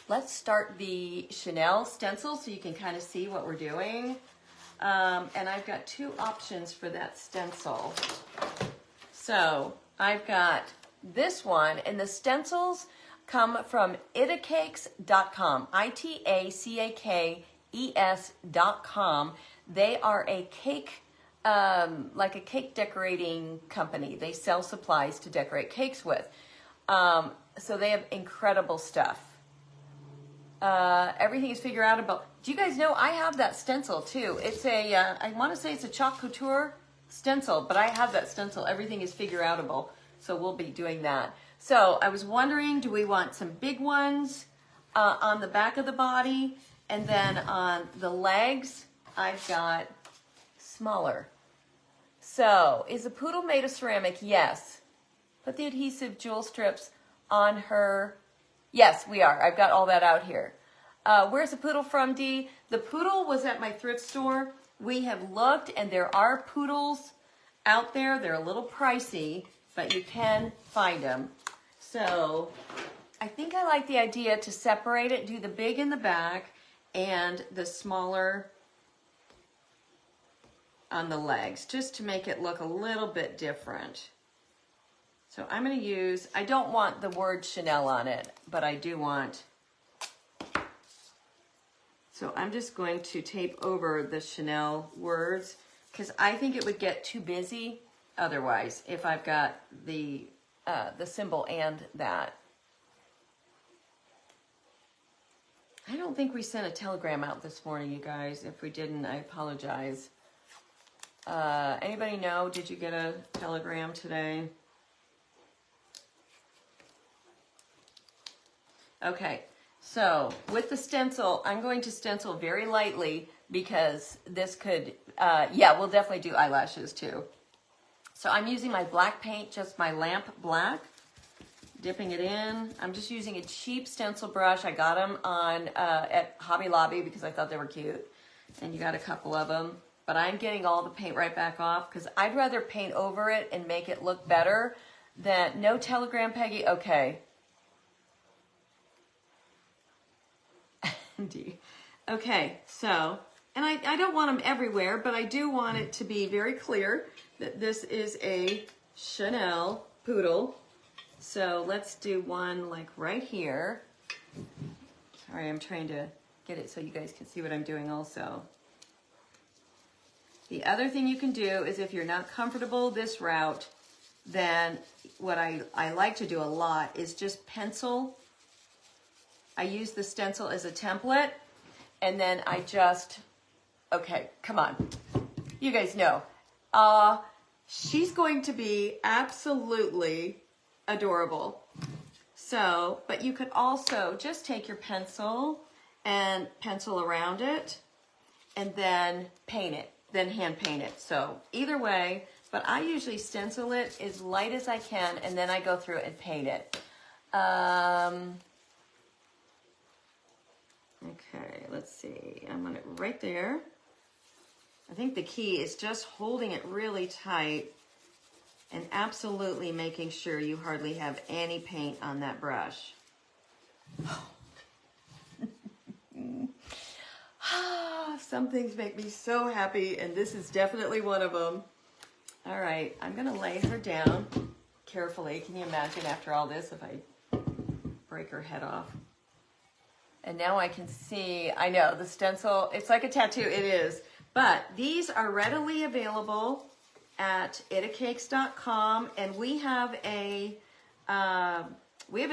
let's start the Chanel stencil so you can kind of see what we're doing. And I've got two options for that stencil. So I've got this one, and the stencils come from itacakes.com, ITACAKES.com. They are a cake, like a cake decorating company. They sell supplies to decorate cakes with. So they have incredible stuff. Everything is figure outable. Do you guys know I have that stencil too? It's a, I want to say it's a chalk couture stencil, but I have that stencil. Everything is figure outable. So we'll be doing that. So I was wondering, do we want some big ones on the back of the body? And then on the legs, I've got smaller. So is the poodle made of ceramic? Yes. Put the adhesive jewel strips on her. Yes, we are. I've got all that out here. Where's the poodle from, Dee? The poodle was at my thrift store. We have looked, and there are poodles out there. They're a little pricey, but you can find them. So I think I like the idea to separate it, do the big in the back and the smaller on the legs, just to make it look a little bit different. So I'm going to use, I don't want the word Chanel on it, but I do want, so I'm just going to tape over the Chanel words because I think it would get too busy otherwise if I've got the symbol and that. I don't think we sent a telegram out this morning, you guys. If we didn't, I apologize. Anybody know, did you get a telegram today? Okay, so with the stencil, I'm going to stencil very lightly because this could, yeah, we'll definitely do eyelashes too. So I'm using my black paint, just my lamp black, dipping it in. I'm just using a cheap stencil brush. I got them on at Hobby Lobby because I thought they were cute. And you got a couple of them. But I'm getting all the paint right back off because I'd rather paint over it and make it look better than, no telegram, Peggy? Okay. Okay, so, and I don't want them everywhere, but I do want it to be very clear that this is a Chanel poodle. So let's do one like right here. Sorry, I'm trying to get it so you guys can see what I'm doing also. The other thing you can do is if you're not comfortable this route, then what I like to do a lot is just pencil. I use the stencil as a template, and then I just, okay, come on. You guys know. She's going to be absolutely adorable. So, but you could also just take your pencil and pencil around it and then paint it, then hand paint it. So either way, but I usually stencil it as light as I can and then I go through and paint it. Okay, let's see. I'm gonna right there. I think the key is just holding it really tight and absolutely making sure you hardly have any paint on that brush. some things make me so happy, and this is definitely one of them. All right, I'm gonna lay her down carefully. Can you imagine after all this if I break her head off? And now I can see, I know, the stencil, it's like a tattoo, it is. But these are readily available at itacakes.com, and we have a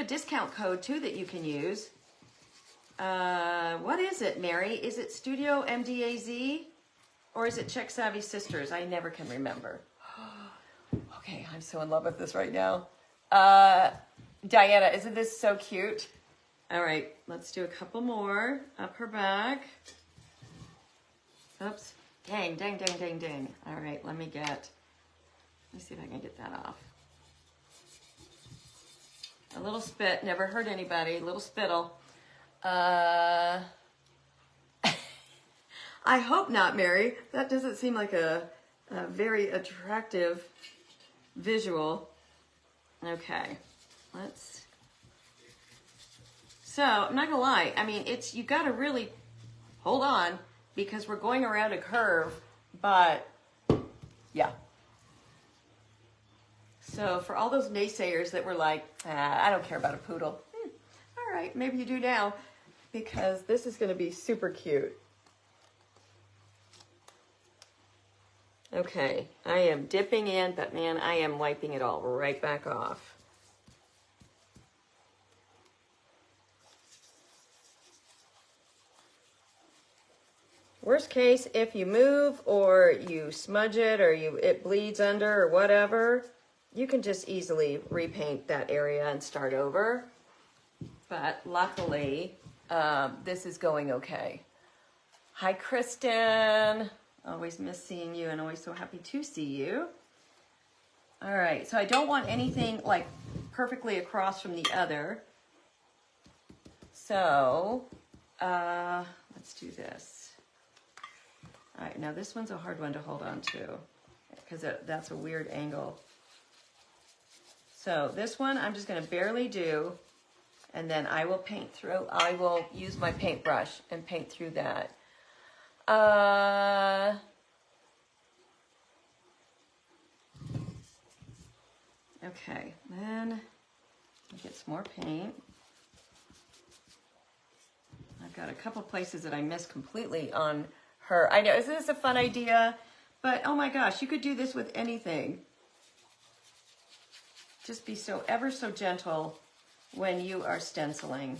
discount code too that you can use. What is it, Mary? Is it Studio MDAZ or is it Check Savvy Sisters? I never can remember. Okay, I'm so in love with this right now. Diana, isn't this so cute? All right, let's do a couple more up her back. Oops. Dang, dang, dang, dang, dang. All right, let me see if I can get that off. A little spit, never hurt anybody, a little spittle. I hope not, Mary. That doesn't seem like a very attractive visual. Okay, so I'm not gonna lie. I mean, you gotta really hold on because we're going around a curve, but yeah. So for all those naysayers that were like, I don't care about a poodle. All right, maybe you do now because this is gonna be super cute. Okay, I am dipping in, but man, I am wiping it all right back off. Worst case, if you move or you smudge it or it bleeds under or whatever, you can just easily repaint that area and start over. But luckily, this is going okay. Hi, Kristen. Always miss seeing you and always so happy to see you. All right, so I don't want anything like perfectly across from the other. So let's do this. All right, now this one's a hard one to hold on to because that's a weird angle. So this one I'm just gonna barely do, and then I will paint through, I will use my paintbrush and paint through that. Okay, then I'll get some more paint. I've got a couple places that I missed completely on her. I know, isn't this a fun idea? But oh my gosh, you could do this with anything. Just be ever so gentle when you are stenciling.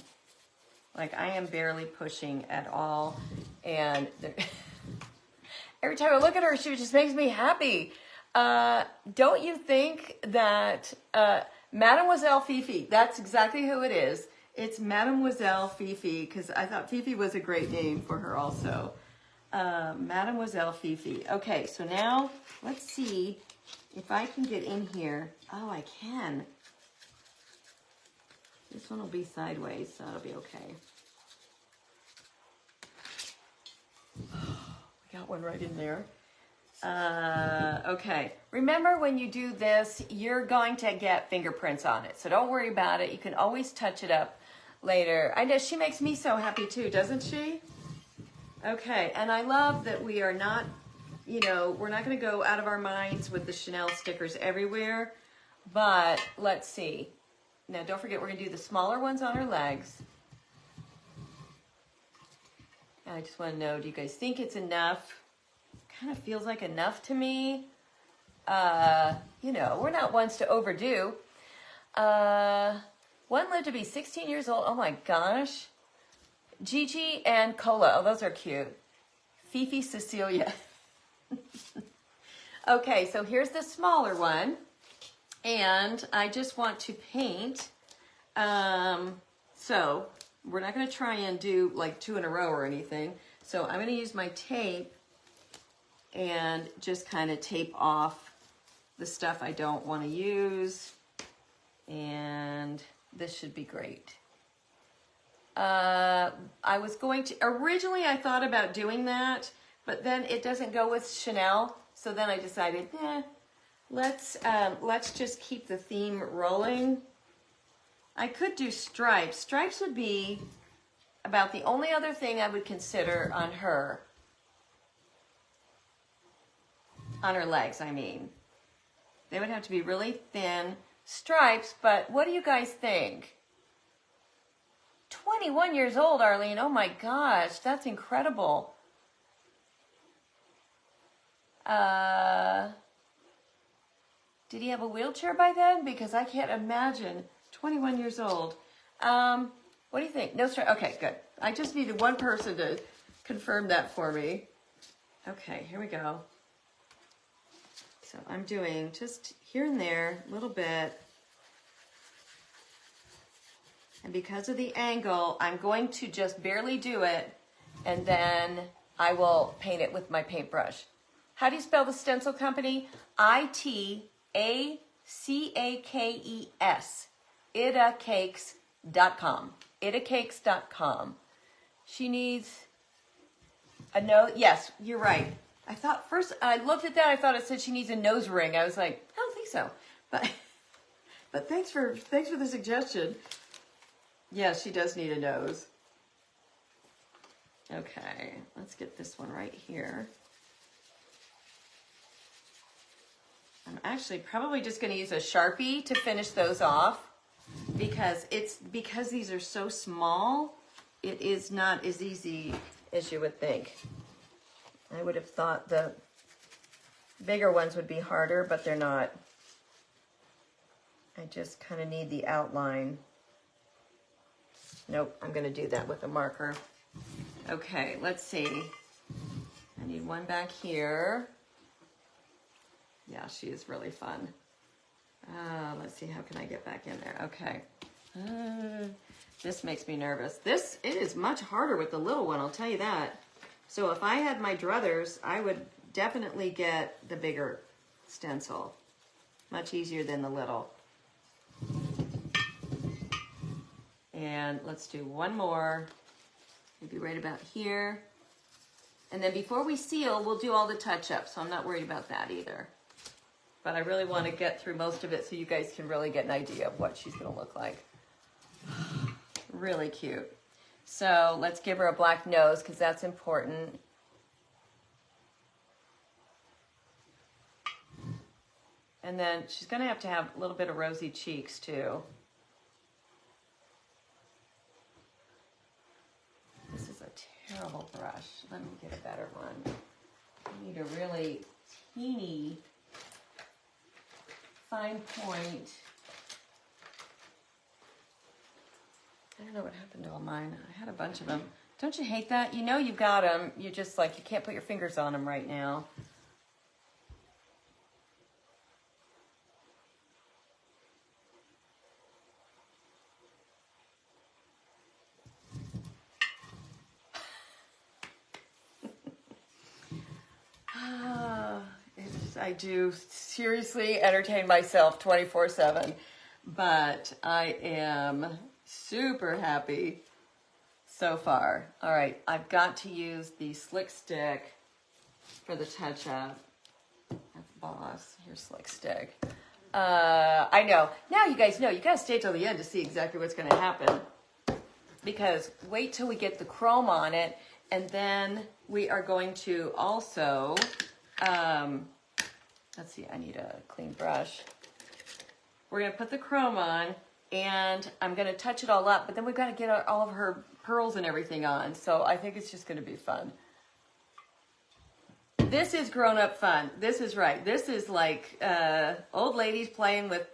Like I am barely pushing at all. And every time I look at her, she just makes me happy. Don't you think that Mademoiselle Fifi, that's exactly who it is. It's Mademoiselle Fifi, because I thought Fifi was a great name for her also. Mademoiselle Fifi. Okay, so now let's see if I can get in here. Oh, I can. This one will be sideways, so that'll be okay. I got one right in there. Okay, remember when you do this, you're going to get fingerprints on it, so don't worry about it. You can always touch it up later. I know she makes me so happy too, doesn't she? Okay, and I love that we are not, we're not going to go out of our minds with the Chanel stickers everywhere, but let's see. Now, don't forget, we're going to do the smaller ones on her legs. I just want to know, do you guys think it's enough? Kind of feels like enough to me. We're not ones to overdo. One lived to be 16 years old. Oh my gosh. Gigi and Cola. Oh, those are cute. Fifi Cecilia. Okay, so here's the smaller one. And I just want to paint. So we're not going to try and do like 2 in a row or anything. So I'm going to use my tape and just kind of tape off the stuff I don't want to use. And this should be great. I was going to, originally I thought about doing that, but then it doesn't go with Chanel. So then I decided, let's just keep the theme rolling. I could do stripes. Stripes would be about the only other thing I would consider on her. On her legs, I mean. They would have to be really thin stripes, but what do you guys think? 21 years old, Arlene. Oh my gosh, that's incredible. Did he have a wheelchair by then? Because I can't imagine. 21 years old. What do you think? No stripes. Okay, good. I just needed one person to confirm that for me. Okay, here we go. So I'm doing just here and there, a little bit. And because of the angle, I'm going to just barely do it, and then I will paint it with my paintbrush. How do you spell the stencil company? ITACAKES. Itacakes.com. Itacakes.com. She needs a nose. Yes, you're right. I thought first, I looked at that, I thought it said she needs a nose ring. I was like, I don't think so. But thanks for the suggestion. Yeah, she does need a nose. Okay, let's get this one right here. I'm actually probably just going to use a Sharpie to finish those off because these are so small, it is not as easy as you would think. I would have thought the bigger ones would be harder, but they're not. I just kind of need the outline. Nope, I'm going to do that with a marker. Okay, let's see. I need one back here. Yeah, she is really fun. Let's see, how can I get back in there? Okay. This makes me nervous. It is much harder with the little one, I'll tell you that. So if I had my druthers, I would definitely get the bigger stencil. Much easier than the little. And let's do one more, maybe right about here. And then before we seal, we'll do all the touch-ups, so I'm not worried about that either. But I really want to get through most of it so you guys can really get an idea of what she's going to look like. Really cute. So let's give her a black nose because that's important. And then she's going to have a little bit of rosy cheeks too. This is a terrible brush. Let me get a better one. I need a really teeny fine point. I don't know what happened to all mine. I had a bunch of them. Don't you hate that? You know you've got them. You just like, you can't put your fingers on them right now. I do seriously entertain myself 24/7, but I am super happy so far. All right, I've got to use the slick stick for the touch-up. That's boss. Here's slick stick. I know. Now you guys know. You gotta stay till the end to see exactly what's gonna happen. Because wait till we get the chrome on it, and then we are going to also, let's see, I need a clean brush. We're gonna put the chrome on, and I'm gonna touch it all up, but then we've gotta get all of her pearls and everything on, so I think it's just gonna be fun. This is grown-up fun. This is right. This is like old ladies playing with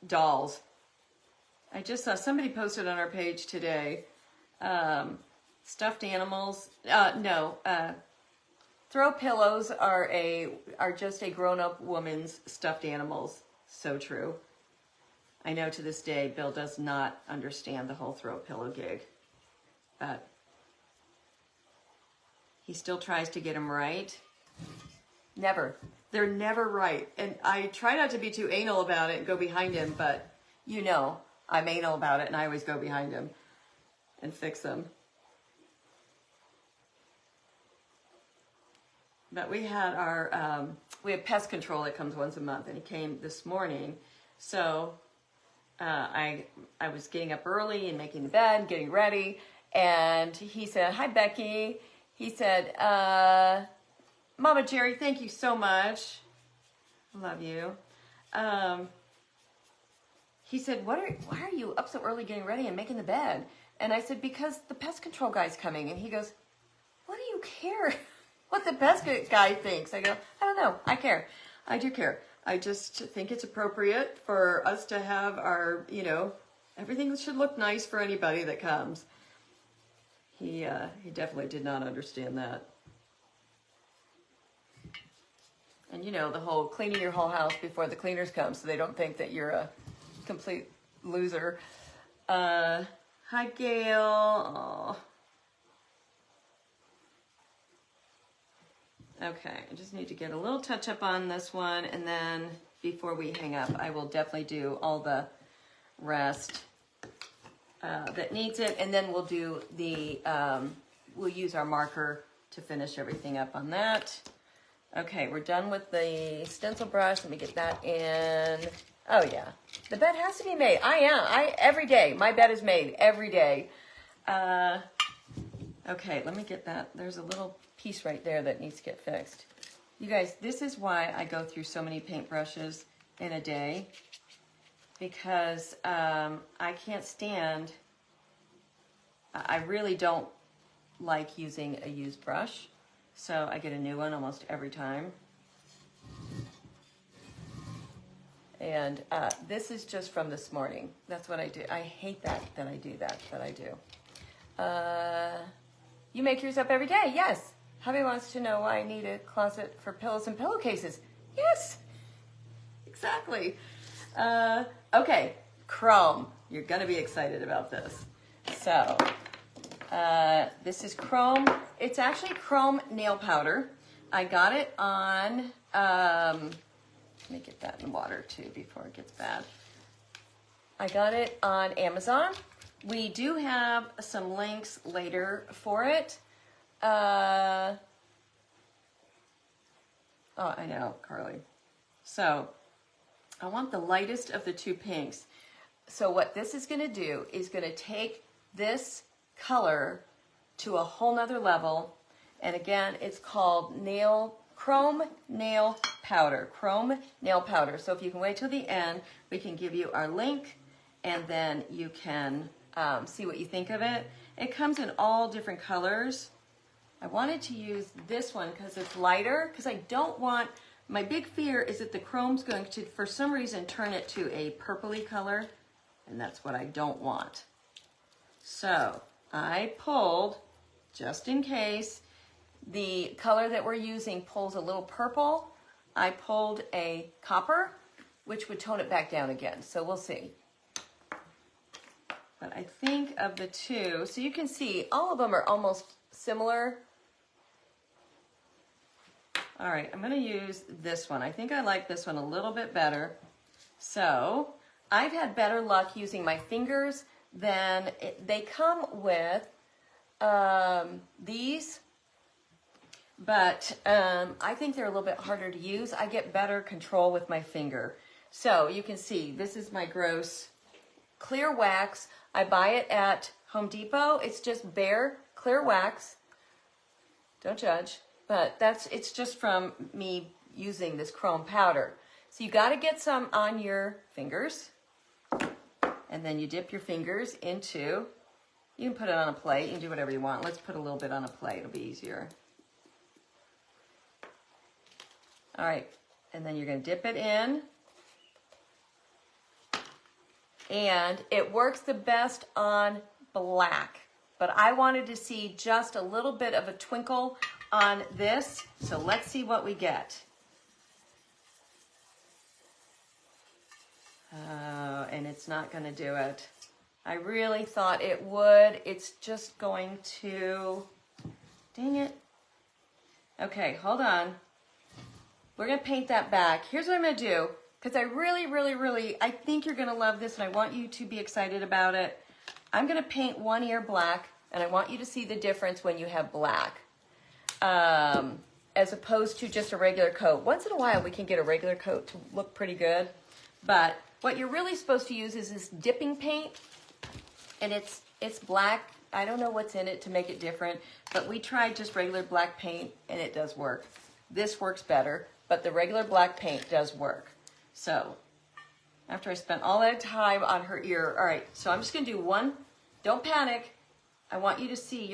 dolls. I just saw somebody posted on our page today, stuffed animals. Throw pillows are just a grown-up woman's stuffed animals. So true. I know to this day, Bill does not understand the whole throw pillow gig, but he still tries to get them right. Never. They're never right. And I try not to be too anal about it and go behind him, but you know, I'm anal about it and I always go behind him and fix them. But we had we have pest control that comes once a month, and he came this morning. So I was getting up early and making the bed, getting ready, and he said, "Hi, Becky." He said, "Mama Jerry, thank you so much Love you. He said, why are you up so early getting ready and making the bed? And I said, because the pest control guy's coming. And he goes, what do you care what the pest guy thinks? I go, I don't know. I care. I do care. I just think it's appropriate for us to have our, you know, everything should look nice for anybody that comes. He definitely did not understand that. And you know, the whole cleaning your whole house before the cleaners come so they don't think that you're a complete loser. Hi, Gail. Oh. Okay, I just need to get a little touch up on this one, and then before we hang up, I will definitely do all the rest that needs it, and then we'll do the, we'll use our marker to finish everything up on that. Okay, we're done with the stencil brush. Let me get that in. Oh yeah, the bed has to be made. Every day, my bed is made every day. Okay, let me get that. There's a little piece right there that needs to get fixed. You guys, this is why I go through so many paintbrushes in a day, because I can't stand, I really don't like using a used brush, so I get a new one almost every time. And this is just from this morning. That's what I do. I hate that I do that, but I do. You make yours up every day? Yes. Hubby wants to know why I need a closet for pillows and pillowcases. Yes, exactly. Okay, chrome. You're going to be excited about this. So, this is chrome. It's actually chrome nail powder. I got it on, let me get that in water too before it gets bad. I got it on Amazon. We do have some links later for it. Oh, I know, Carly. So, I want the lightest of the two pinks. So what this is going to do is going to take this color to a whole nother level. And again, it's called Chrome Nail Powder. Chrome Nail Powder. So if you can wait till the end, we can give you our link, and then you can see what you think of it. It comes in all different colors. I wanted to use this one because it's lighter, because I don't want, my big fear is that the chrome's going to, for some reason, turn it to a purpley color, and that's what I don't want. So I pulled, just in case the color that we're using pulls a little purple, I pulled a copper, which would tone it back down again. So we'll see. But I think of the two, so you can see all of them are almost similar. All right, I'm going to use this one. I think I like this one a little bit better. So I've had better luck using my fingers than they come with these, but I think they're a little bit harder to use. I get better control with my finger. So you can see this is my gross clear wax. I buy it at Home Depot. It's just bare clear wax. Don't judge. But it's just from me using this chrome powder. So you got to get some on your fingers, and then you dip your fingers into, you can put it on a plate, you can do whatever you want. Let's put a little bit on a plate, it'll be easier. All right, and then you're going to dip it in. And it works the best on black, but I wanted to see just a little bit of a twinkle on this, so let's see what we get. Oh, and it's not going to do it. I really thought it would. It's just going to, dang it. Okay, hold on. We're going to paint that back. Here's what I'm going to do, because I really, I think you're going to love this, and I want you to be excited about it. I'm going to paint one ear black, and I want you to see the difference when you have black. As opposed to just a regular coat. Once in a while we can get a regular coat to look pretty good, but what you're really supposed to use is this dipping paint, and it's black. I don't know what's in it to make it different, but we tried just regular black paint and it does work. This works better. but the regular black paint does work. So after I spent all that time on her ear, all right, so I'm just gonna do one. Don't panic. I want you to see,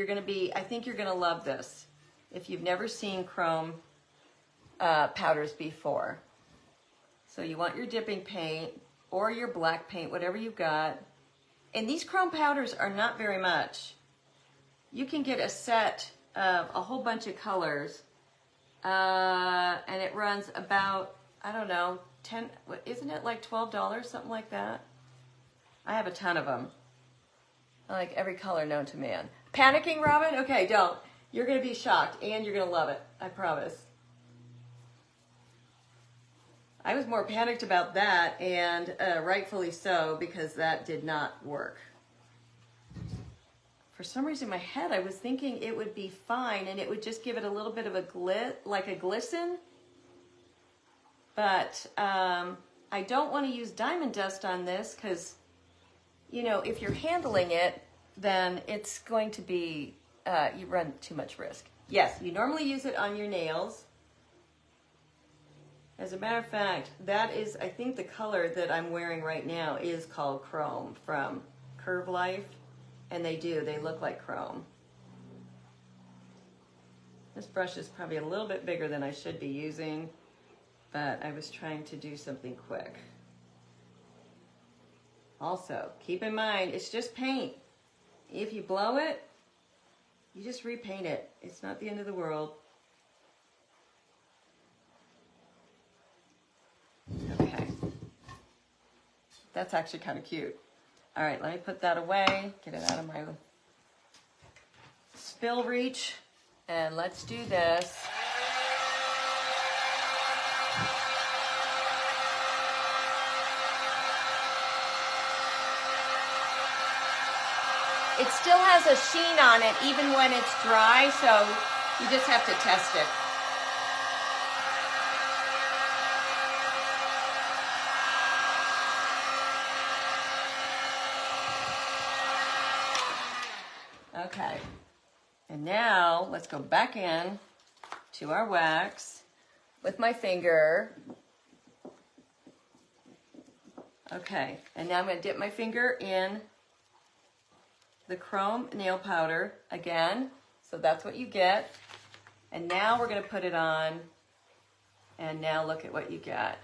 I think you're gonna love this if you've never seen chrome powders before. So you want your dipping paint or your black paint, whatever you've got. And these chrome powders are not very much. You can get a set of a whole bunch of colors, and it runs about, I don't know, isn't it like $12, something like that? I have a ton of them. I like every color known to man. Panicking, Robin? Okay, don't. You're going to be shocked, and you're going to love it. I promise. I was more panicked about that, and rightfully so, because that did not work. For some reason in my head, I was thinking it would be fine, and it would just give it a little bit of a glisten. But I don't want to use diamond dust on this, because you know, if you're handling it, then it's going to be, you run too much risk. Yes, you normally use it on your nails. As a matter of fact, that is, I think the color that I'm wearing right now is called Chrome from Curve Life. And they look like chrome. This brush is probably a little bit bigger than I should be using, but I was trying to do something quick. Also, keep in mind, it's just paint. If you blow it, you just repaint it. It's not the end of the world. Okay. That's actually kind of cute. All right, let me put that away, get it out of my spill reach, and let's do this. It still has a sheen on it even when it's dry, so you just have to test it. Okay, and now let's go back in to our wax with my finger. Okay, and now I'm going to dip my finger in the chrome nail powder again. So that's what you get. And now we're going to put it on, and now look at what you get.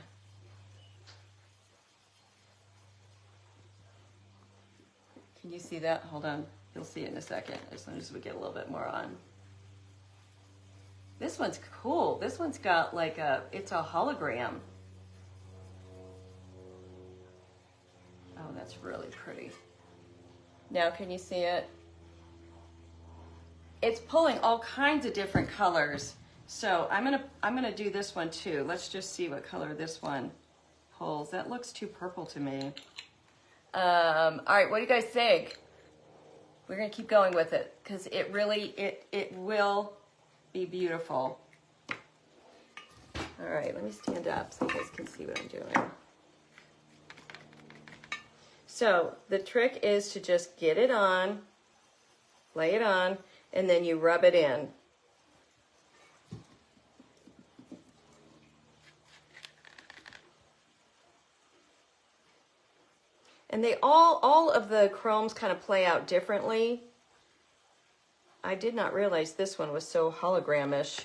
Can you see that? Hold on. You'll see it in a second, as soon as we get a little bit more on. This one's cool. This one's got like it's a hologram. Oh, that's really pretty. Now, can you see it? It's pulling all kinds of different colors. So I'm gonna do this one too. Let's just see what color this one pulls. That looks too purple to me. All right, what do you guys think? We're gonna keep going with it because it really, it will be beautiful. All right, let me stand up so you guys can see what I'm doing. So the trick is to just get it on, lay it on, and then you rub it in. And they all of the chromes kind of play out differently. I did not realize this one was so hologramish.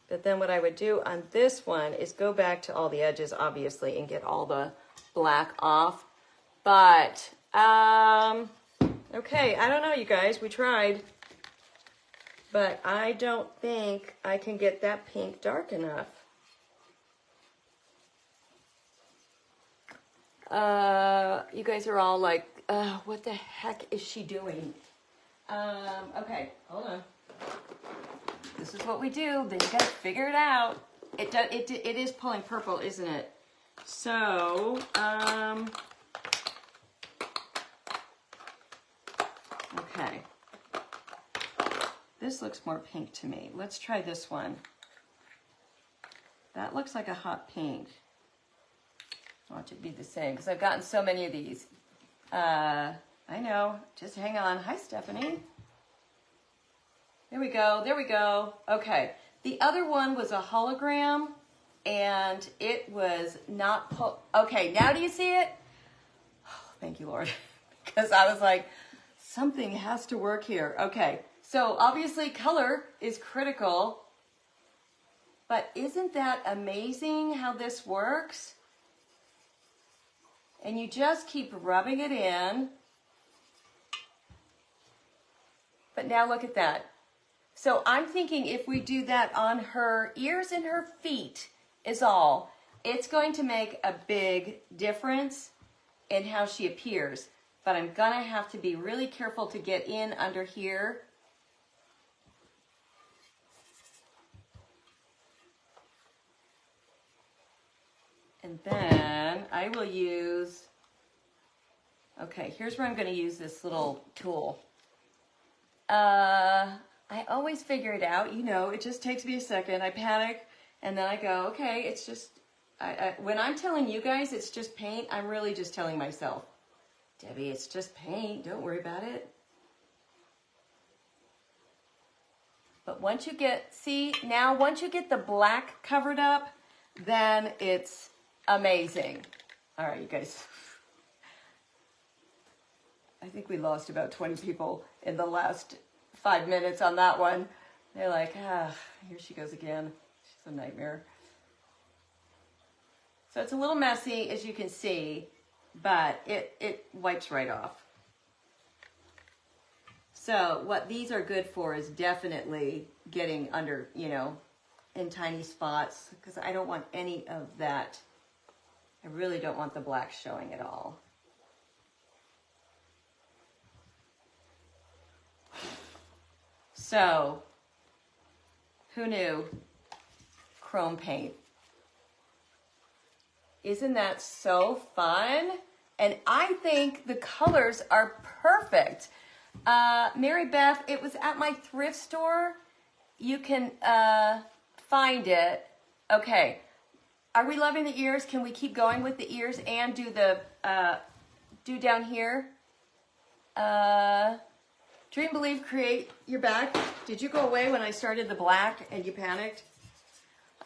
But then what I would do on this one is go back to all the edges, obviously, and get all the black off. But, okay, I don't know, you guys. We tried. But I don't think I can get that pink dark enough. You guys are all like, what the heck is she doing? Okay, hold on. This is what we do. Then you gotta figure it out. It is pulling purple, isn't it? So, okay. This looks more pink to me. Let's try this one. That looks like a hot pink. I want it to be the same because I've gotten so many of these. I know. Just hang on. Hi, Stephanie. There we go. There we go. Okay. The other one was a hologram, and it was not... Okay, now do you see it? Oh, thank you, Lord. Because I was like, something has to work here. Okay, so obviously color is critical. But isn't that amazing how this works? And you just keep rubbing it in. But now look at that. So I'm thinking if we do that on her ears and her feet is all, it's going to make a big difference in how she appears. But I'm gonna have to be really careful to get in under here. And then I will use, okay, here's where I'm gonna use this little tool. I always figure it out, you know, it just takes me a second. I panic and then I go, okay, it's just, when I'm telling you guys it's just paint, I'm really just telling myself, Debbie, it's just paint, don't worry about it. But once you get, see, now once you get the black covered up, then it's amazing. All right, you guys. I think we lost about 20 people in the last 5 minutes on that one. They're like, ah, here she goes again. She's a nightmare. So it's a little messy, as you can see, but it wipes right off. So what these are good for is definitely getting under, you know, in tiny spots, because I don't want any of that. I really don't want the black showing at all. So, who knew? Chrome paint. Isn't that so fun? And I think the colors are perfect. Mary Beth, it was at my thrift store. You can find it. Okay. Are we loving the ears? Can we keep going with the ears and do the, do down here? Dream, believe, create, you're back. Did you go away when I started the black and you panicked?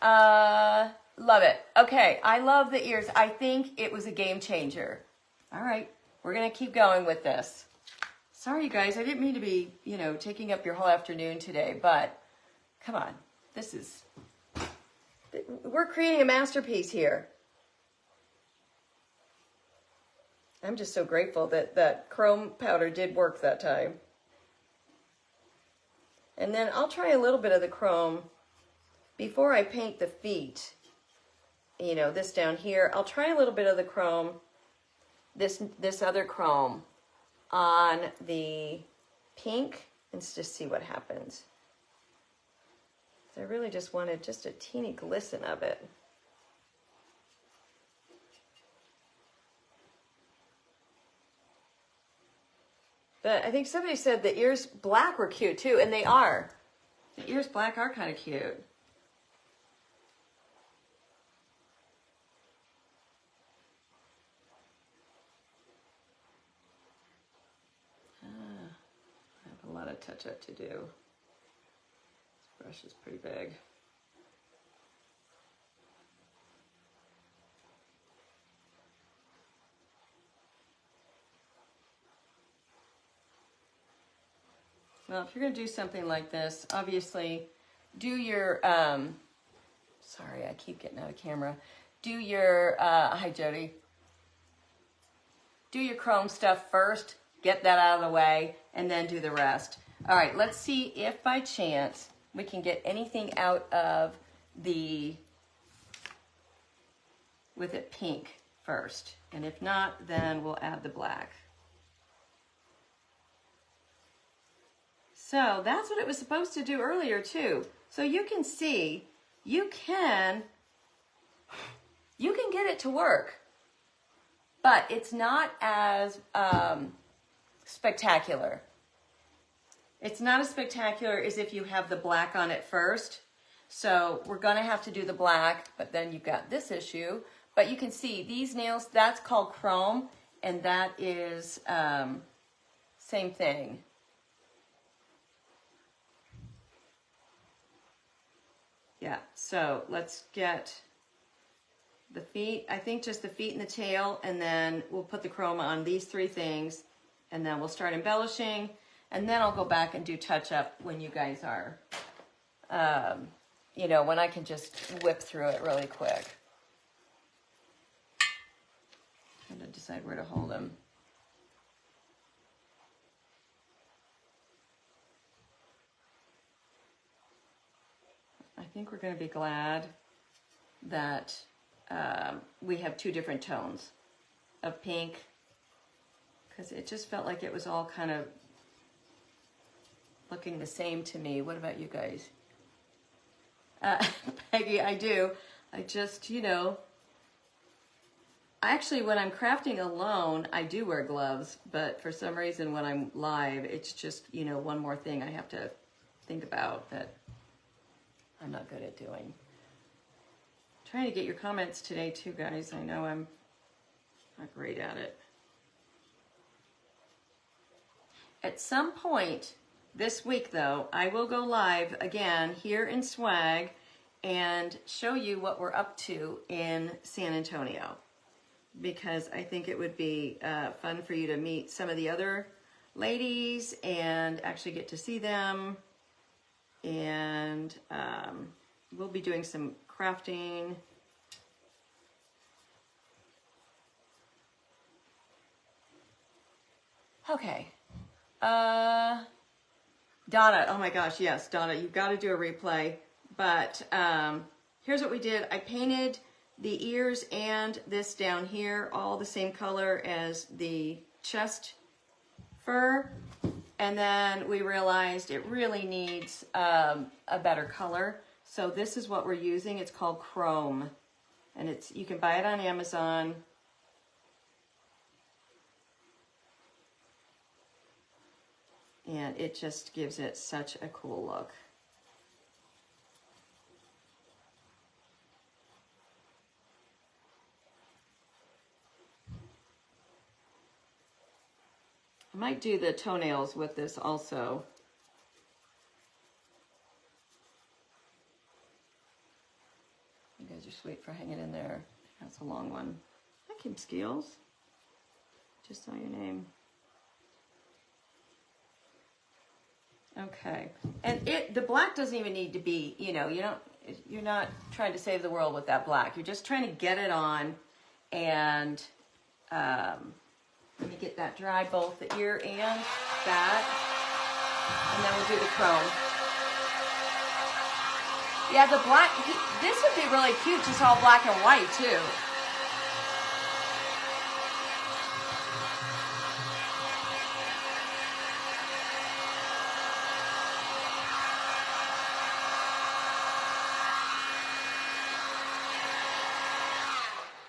Love it. Okay, I love the ears. I think it was a game changer. All right, we're gonna keep going with this. Sorry, you guys, I didn't mean to be, you know, taking up your whole afternoon today, but come on, this is, we're creating a masterpiece here. I'm just so grateful that that chrome powder did work that time. And then I'll try a little bit of the chrome before I paint the feet. You know, this down here, I'll try a little bit of the chrome, this other chrome on the pink, and just see what happens. So I really just wanted just a teeny glisten of it. But I think somebody said the ears black were cute too, and they are. The ears black are kind of cute. I have a lot of touch-up to do. This brush is pretty big. Well, if you're going to do something like this, obviously, do your, sorry, I keep getting out of camera. Do your, hi Jody. Do your chrome stuff first, get that out of the way, and then do the rest. All right, let's see if by chance we can get anything out of the, with it pink first. And if not, then we'll add the black. So that's what it was supposed to do earlier too. So you can see, you can get it to work, but it's not as spectacular. It's not as spectacular as if you have the black on it first. So we're gonna have to do the black, but then you've got this issue. But you can see these nails, that's called chrome, and that is same thing. Yeah, so let's get the feet. I think just the feet and the tail, and then we'll put the chrome on these three things, and then we'll start embellishing, and then I'll go back and do touch up when you guys are, you know, when I can just whip through it really quick. I'm trying to decide where to hold them. I think we're going to be glad that we have two different tones of pink, because it just felt like it was all kind of looking the same to me. What about you guys? Peggy, I do. I just, you know, actually when I'm crafting alone, I do wear gloves, but for some reason when I'm live, it's just, you know, one more thing I have to think about that I'm not good at doing. Trying to get your comments today too, guys. I know I'm not great at it. At some point this week, though, I will go live again here in Swag and show you what we're up to in San Antonio, because I think it would be fun for you to meet some of the other ladies and actually get to see them. And we'll be doing some crafting. Okay. Donna, oh my gosh, yes, Donna, you've got to do a replay. But here's what we did. I painted the ears and this down here all the same color as the chest fur. And then we realized it really needs a better color. So this is what we're using. It's called Chrome. And it's, you can buy it on Amazon. And it just gives it such a cool look. I might do the toenails with this also. You guys are sweet for hanging in there. That's a long one. Hi, Kim Skeels. Just saw your name. Okay, and the black doesn't even need to be, you know, you're not trying to save the world with that black. You're just trying to get it on, and let me get that dry, both the ear and that, and then we'll do the chrome. Yeah, the black, this would be really cute, just all black and white too.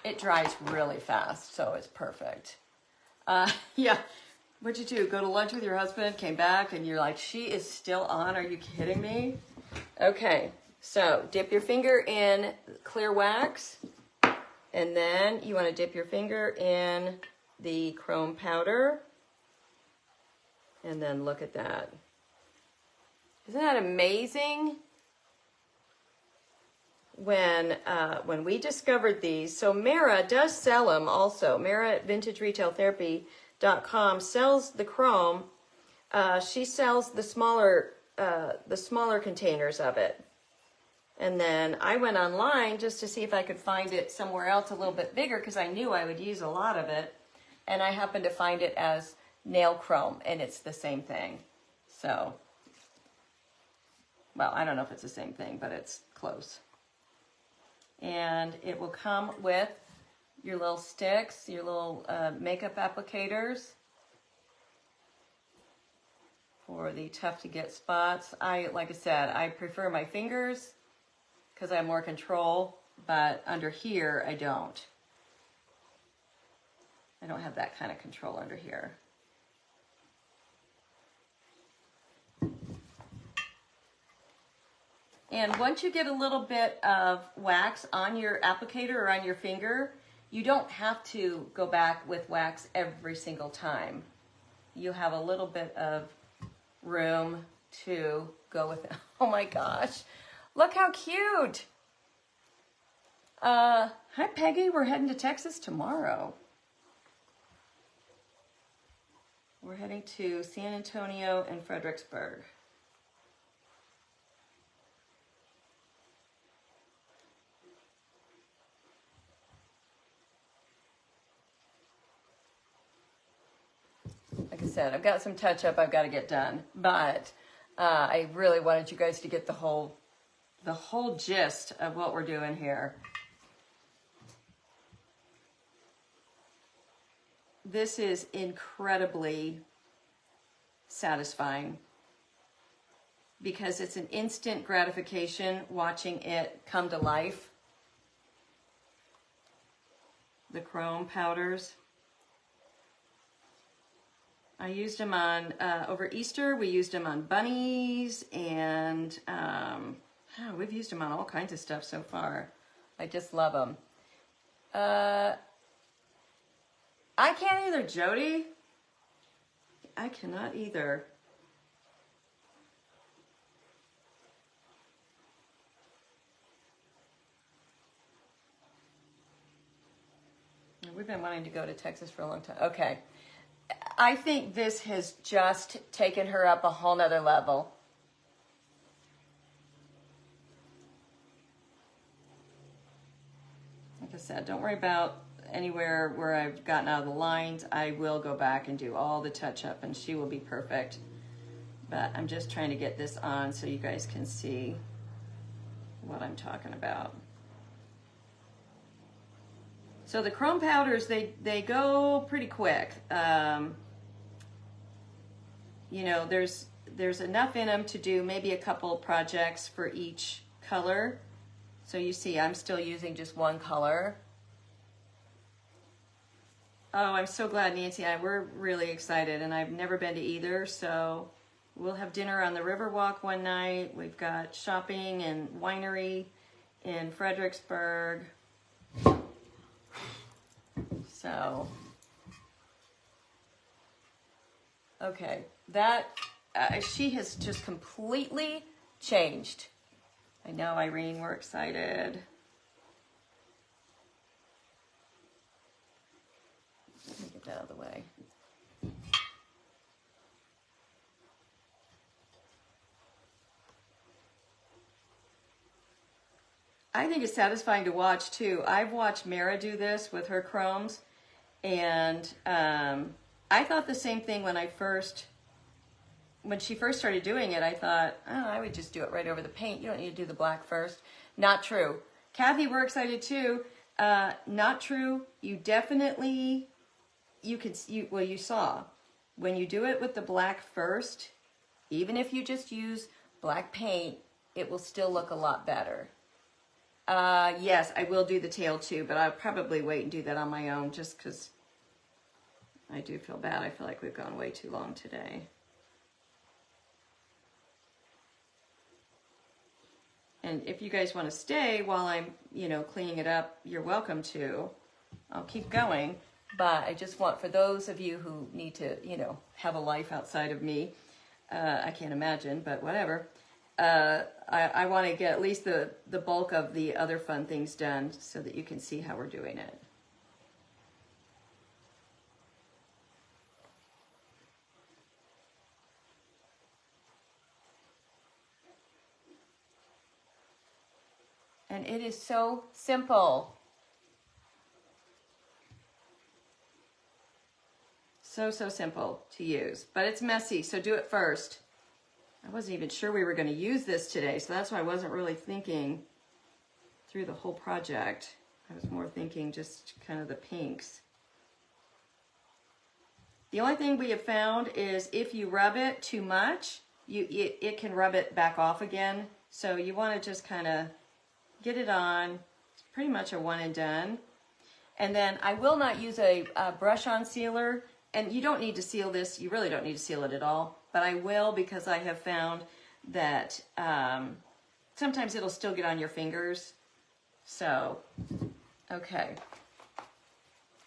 It dries really fast, so it's perfect. Yeah, what'd you do? Go to lunch with your husband, came back, and you're like, she is still on? Are you kidding me? Okay, so dip your finger in clear wax, and then you want to dip your finger in the chrome powder, and then look at that. Isn't that amazing? When we discovered these, so Mara does sell them also. Mara at vintageretailtherapy.com sells the chrome. She sells the smaller containers of it. And then I went online just to see if I could find it somewhere else a little bit bigger, because I knew I would use a lot of it. And I happened to find it as nail chrome, and it's the same thing. So, well, I don't know if it's the same thing, but it's close. And it will come with your little sticks, your little makeup applicators for the tough to get spots. Like I said, I prefer my fingers because I have more control, but under here I don't. I don't have that kind of control under here. And once you get a little bit of wax on your applicator or on your finger, you don't have to go back with wax every single time. You have a little bit of room to go with it. Oh my gosh. Look how cute. Hi, Peggy. We're heading to Texas tomorrow. We're heading to San Antonio and Fredericksburg. Like I said, I've got some touch up I've got to get done, but I really wanted you guys to get the whole gist of what we're doing here. This is incredibly satisfying because it's an instant gratification watching it come to life. The chrome powders. I used them on, over Easter, we used them on bunnies, and we've used them on all kinds of stuff so far. I just love them. I can't either, Jody. I cannot either. We've been wanting to go to Texas for a long time. Okay. I think this has just taken her up a whole nother level. Like I said, don't worry about anywhere where I've gotten out of the lines. I will go back and do all the touch-up, and she will be perfect. But I'm just trying to get this on so you guys can see what I'm talking about. So the chrome powders, they go pretty quick. You know, there's enough in them to do maybe a couple projects for each color. So you see, I'm still using just one color. Oh, I'm so glad, Nancy. We're really excited, and I've never been to either. So we'll have dinner on the Riverwalk one night. We've got shopping and winery in Fredericksburg. So, okay, that, she has just completely changed. I know, Irene, we're excited. Let me get that out of the way. I think it's satisfying to watch too. I've watched Mara do this with her chromes, and I thought the same thing when she first started doing it. I thought, oh, I would just do it right over the paint. You don't need to do the black first. Not true. Kathy, we're excited too. Not true. You definitely, you saw when you do it with the black first, even if you just use black paint, it will still look a lot better. Yes, I will do the tail too, but I'll probably wait and do that on my own just because I do feel bad. I feel like we've gone way too long today. And if you guys want to stay while I'm, cleaning it up, you're welcome to. I'll keep going, but I just want, for those of you who need to, have a life outside of me, I can't imagine, but whatever. I want to get at least the bulk of the other fun things done so that you can see how we're doing it. And it is so simple. So simple to use, but it's messy, so do it first. I wasn't even sure we were going to use this today, so that's why I wasn't really thinking through the whole project. I was more thinking just kind of the pinks. The only thing we have found is if you rub it too much, it can rub it back off again. So you want to just kind of get it on. It's pretty much a one and done. And then I will not use a brush on sealer. And you don't need to seal this. You really don't need to seal it at all. But I will, because I have found that sometimes it'll still get on your fingers. So, okay.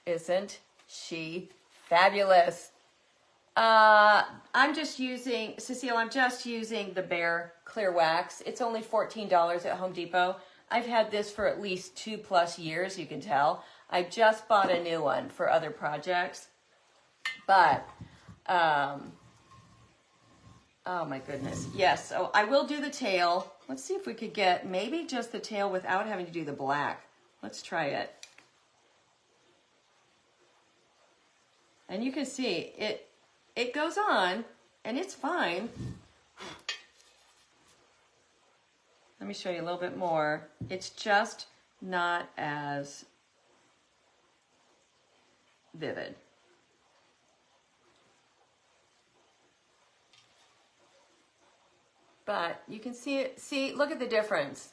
Isn't she fabulous? I'm just using, Cecile, I'm just using the Bare Clear Wax. It's only $14 at Home Depot. I've had this for at least 2+ years, you can tell. I just bought a new one for other projects. But, oh my goodness. Yes, so I will do the tail. Let's see if we could get maybe just the tail without having to do the black. Let's try it. And you can see it goes on and it's fine. Let me show you a little bit more. It's just not as vivid. But you can see it, look at the difference.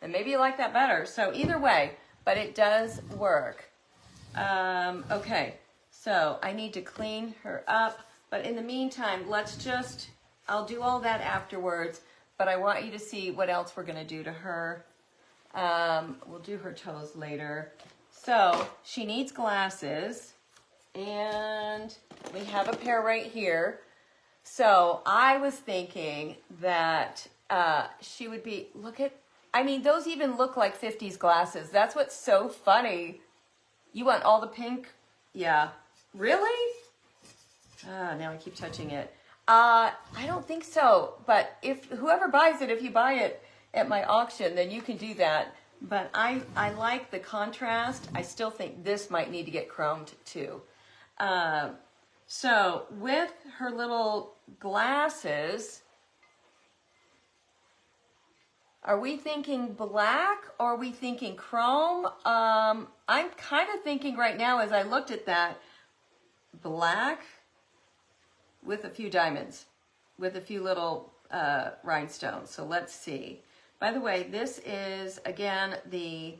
And maybe you like that better. So either way, but it does work. Okay, so I need to clean her up. But in the meantime, I'll do all that afterwards. But I want you to see what else we're going to do to her. We'll do her toes later. So she needs glasses. And we have a pair right here. So I was thinking that she would be, I mean, those even look like 50s glasses. That's what's so funny. You want all the pink? Yeah. Really? Now I keep touching it. I don't think so. But if whoever buys it, if you buy it at my auction, then you can do that. But I like the contrast. I still think this might need to get chromed too. So with her little glasses, are we thinking black or are we thinking chrome? I'm kind of thinking right now as I looked at that, black with a few diamonds, with a few little rhinestones. So let's see. By the way, this is, again, the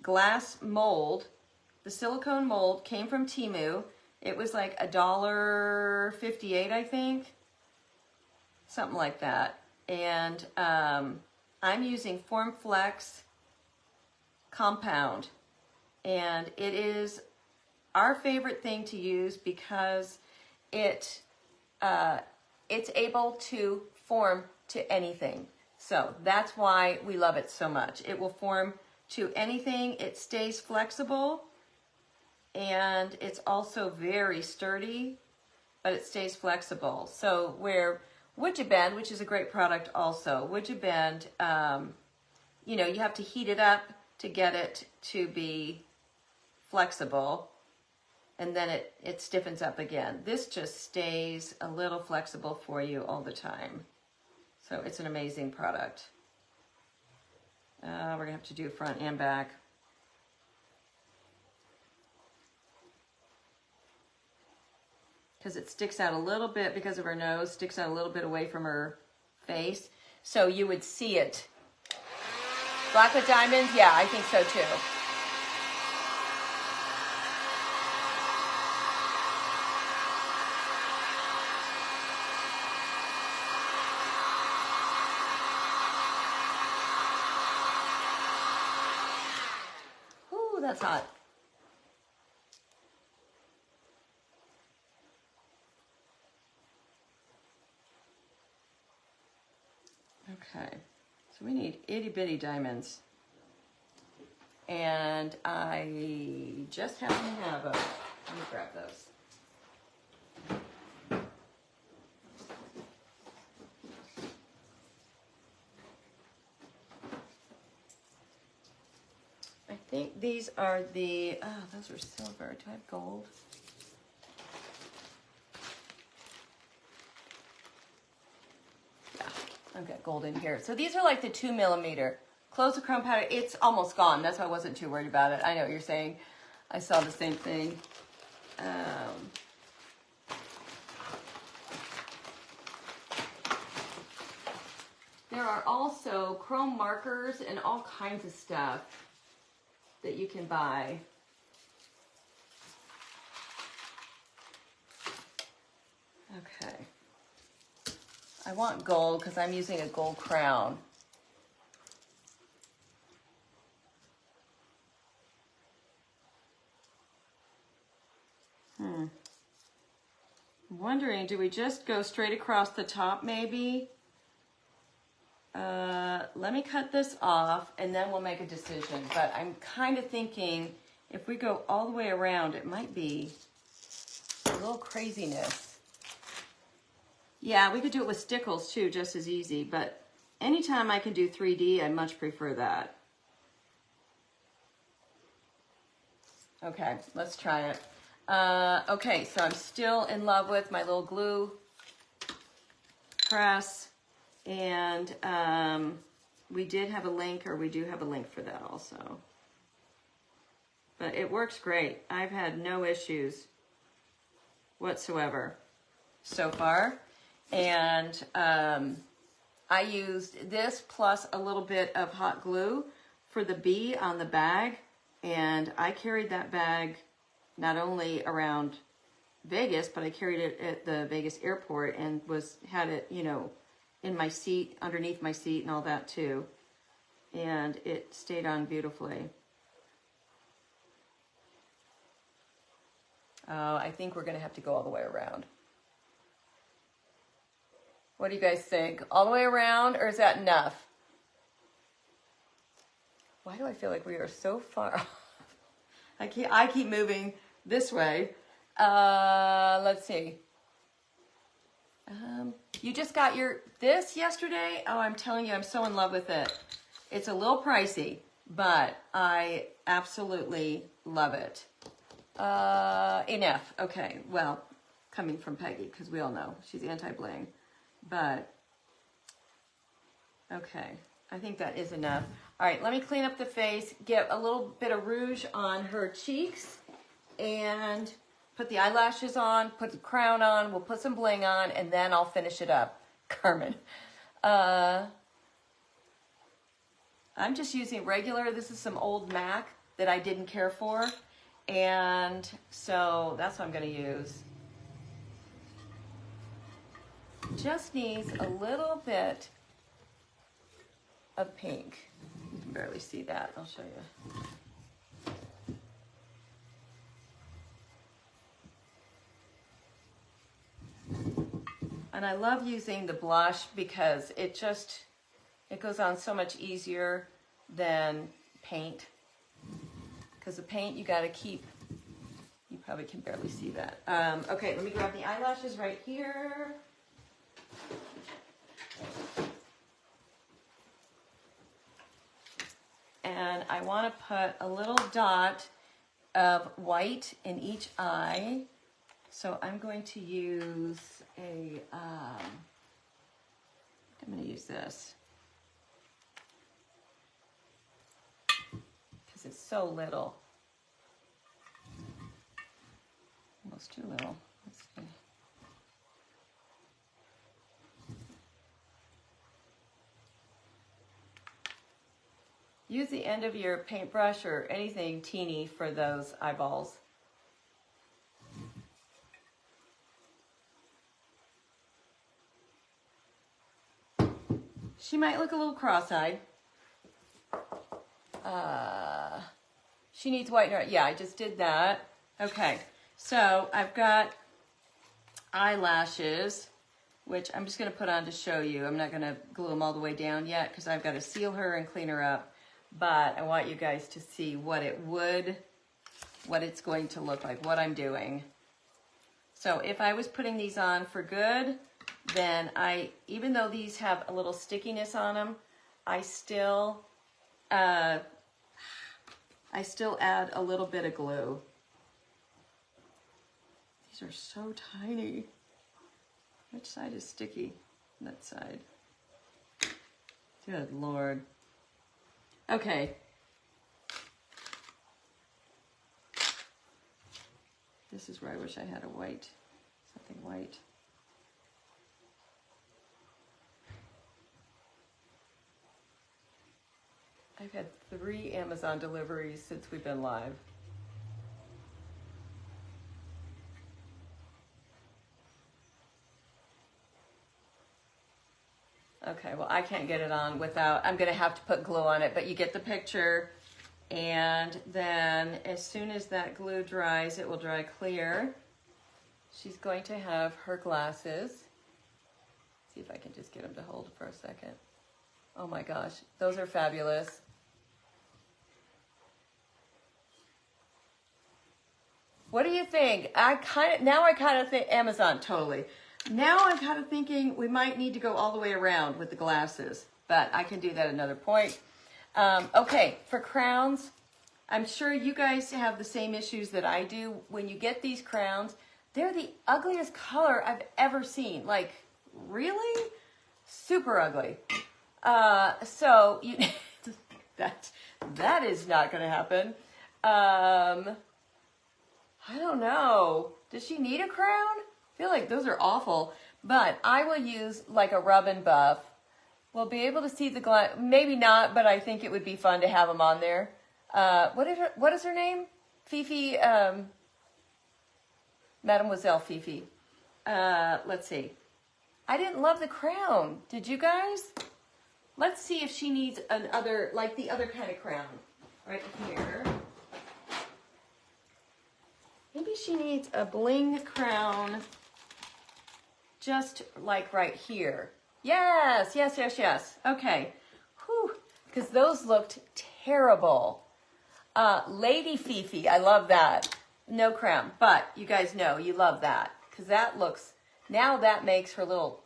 glass mold. The silicone mold came from Temu. It was like $1.58, I think. Something like that. And I'm using Formflex Compound. And it is our favorite thing to use because it's able to form to anything. So that's why we love it so much. It will form to anything. It stays flexible. And it's also very sturdy, but it stays flexible. So where Would You Bend, which is a great product also, Would You Bend, you know, you have to heat it up to get it to be flexible, and then it stiffens up again. This just stays a little flexible for you all the time. So it's an amazing product. We're gonna have to do front and back. Because it sticks out a little bit because of her nose, sticks out a little bit away from her face. So you would see it. Black with diamonds? Yeah, I think so too. Ooh, that's hot. Okay, so we need itty bitty diamonds. And I just happen to have them. Let me grab those. I think these are the, oh, those are silver. Do I have gold? I've got gold in here. So these are like the 2mm. Close the chrome powder. It's almost gone. That's why I wasn't too worried about it. I know what you're saying. I saw the same thing. There are also chrome markers and all kinds of stuff that you can buy. Okay. I want gold because I'm using a gold crown. wondering, do we just go straight across the top maybe? Let me cut this off and then we'll make a decision. But I'm kind of thinking if we go all the way around, it might be a little craziness. Yeah, we could do it with stickles too, just as easy. But anytime I can do 3D, I much prefer that. Okay, let's try it. Okay, so I'm still in love with my little glue press. And we did have a link, or we do have a link for that also. But it works great. I've had no issues whatsoever so far. And I used this plus a little bit of hot glue for the bee on the bag. And I carried that bag not only around Vegas, but I carried it at the Vegas airport and had it, you know, in my seat, underneath my seat and all that too. And it stayed on beautifully. Oh, I think we're gonna have to go all the way around. What do you guys think? All the way around, or is that enough? Why do I feel like we are so far off? I keep moving this way. Let's see. You just got this yesterday? Oh, I'm telling you, I'm so in love with it. It's a little pricey, but I absolutely love it. Enough. Okay, well, coming from Peggy, because we all know she's anti-bling. But, okay, I think that is enough. All right, let me clean up the face, get a little bit of rouge on her cheeks, and put the eyelashes on, put the crown on, we'll put some bling on, and then I'll finish it up. Carmen. I'm just using regular, this is some old MAC that I didn't care for, and so that's what I'm gonna use. Just needs a little bit of pink. You can barely see that, I'll show you. And I love using the blush because it goes on so much easier than paint. Because the paint, you gotta keep, you probably can barely see that. Okay, let me grab the eyelashes right here. And I wanna put a little dot of white in each eye. So I'm going to use I'm going to use this because it's so little, almost too little. Let's see. Use the end of your paintbrush or anything teeny for those eyeballs. She might look a little cross-eyed. She needs whitener. Yeah, I just did that. Okay, so I've got eyelashes, which I'm just gonna put on to show you. I'm not gonna glue them all the way down yet because I've got to seal her and clean her up. But I want you guys to see what it's going to look like, what I'm doing. So if I was putting these on for good, then even though these have a little stickiness on them, I still add a little bit of glue. These are so tiny. Which side is sticky? That side. Good Lord. Okay. This is where I wish I had a white, something white. I've had 3 Amazon deliveries since we've been live. Okay, well, I can't get it on without, I'm gonna have to put glue on it, but you get the picture. And then as soon as that glue dries, it will dry clear. she's going to have her glasses. See if I can just get them to hold for a second. Oh my gosh, those are fabulous. What do you think? Now I kind of think Amazon, totally. Now I'm kind of thinking we might need to go all the way around with the glasses, but I can do that at another point. Okay, for crowns, I'm sure you guys have the same issues that I do. When you get these crowns, they're the ugliest color I've ever seen. Like, really? Super ugly. So you that is not going to happen. I don't know. Does she need a crown? I feel like those are awful. But I will use like a rub and buff. We'll be able to see the glass. Maybe not, but I think it would be fun to have them on there. What is her name? Fifi. Mademoiselle Fifi. Let's see. I didn't love the crown. Did you guys? Let's see if she needs another, like the other kind of crown. Right here. Maybe she needs a bling crown just like right here. Yes, yes, yes, yes. Okay. Whew. Because those looked terrible. Lady Fifi, I love that. No crown, but you guys know you love that. Because that looks, now that makes her little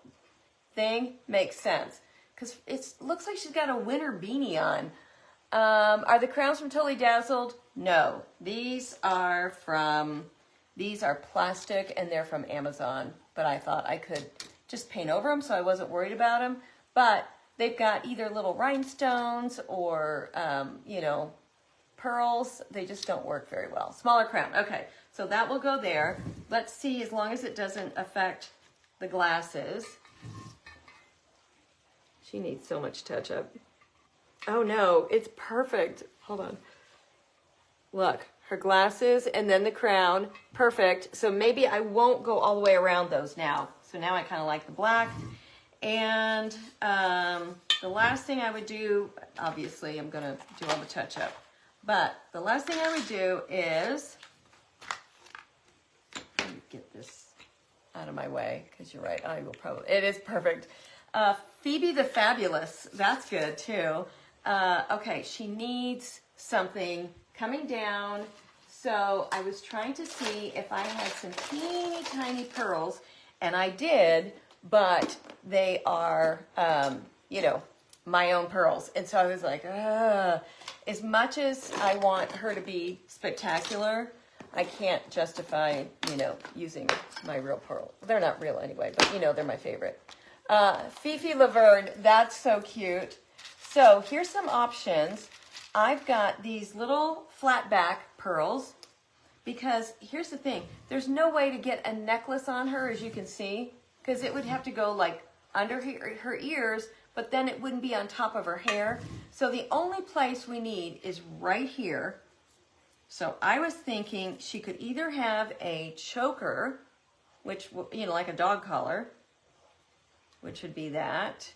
thing make sense. Because it looks like she's got a winter beanie on. Are the crowns from Totally Dazzled? No. These are plastic and they're from Amazon. But I thought I could just paint over them so I wasn't worried about them. But they've got either little rhinestones or, you know, pearls. They just don't work very well. Smaller crown. Okay, so that will go there. Let's see, as long as it doesn't affect the glasses. She needs so much touch-up. Oh no, it's perfect. Hold on. Look, her glasses and then the crown. Perfect. So maybe I won't go all the way around those now. So now I kind of like the black. And the last thing I would do, obviously I'm going to do all the touch-up. But the last thing I would do is, let me get this out of my way, because you're right, I will probably, it is perfect. Phoebe the Fabulous, that's good too. Okay, she needs something coming down. So I was trying to see if I had some teeny tiny pearls, and I did, but they are, you know, my own pearls. And so I was like, as much as I want her to be spectacular, I can't justify, you know, using my real pearl. They're not real anyway, but you know, they're my favorite. Fifi Laverne, that's so cute. So here's some options. I've got these little flat back pearls because here's the thing. There's no way to get a necklace on her, as you can see, because it would have to go like under her ears, but then it wouldn't be on top of her hair. So the only place we need is right here. So I was thinking she could either have a choker, which, you know, like a dog collar, which would be that.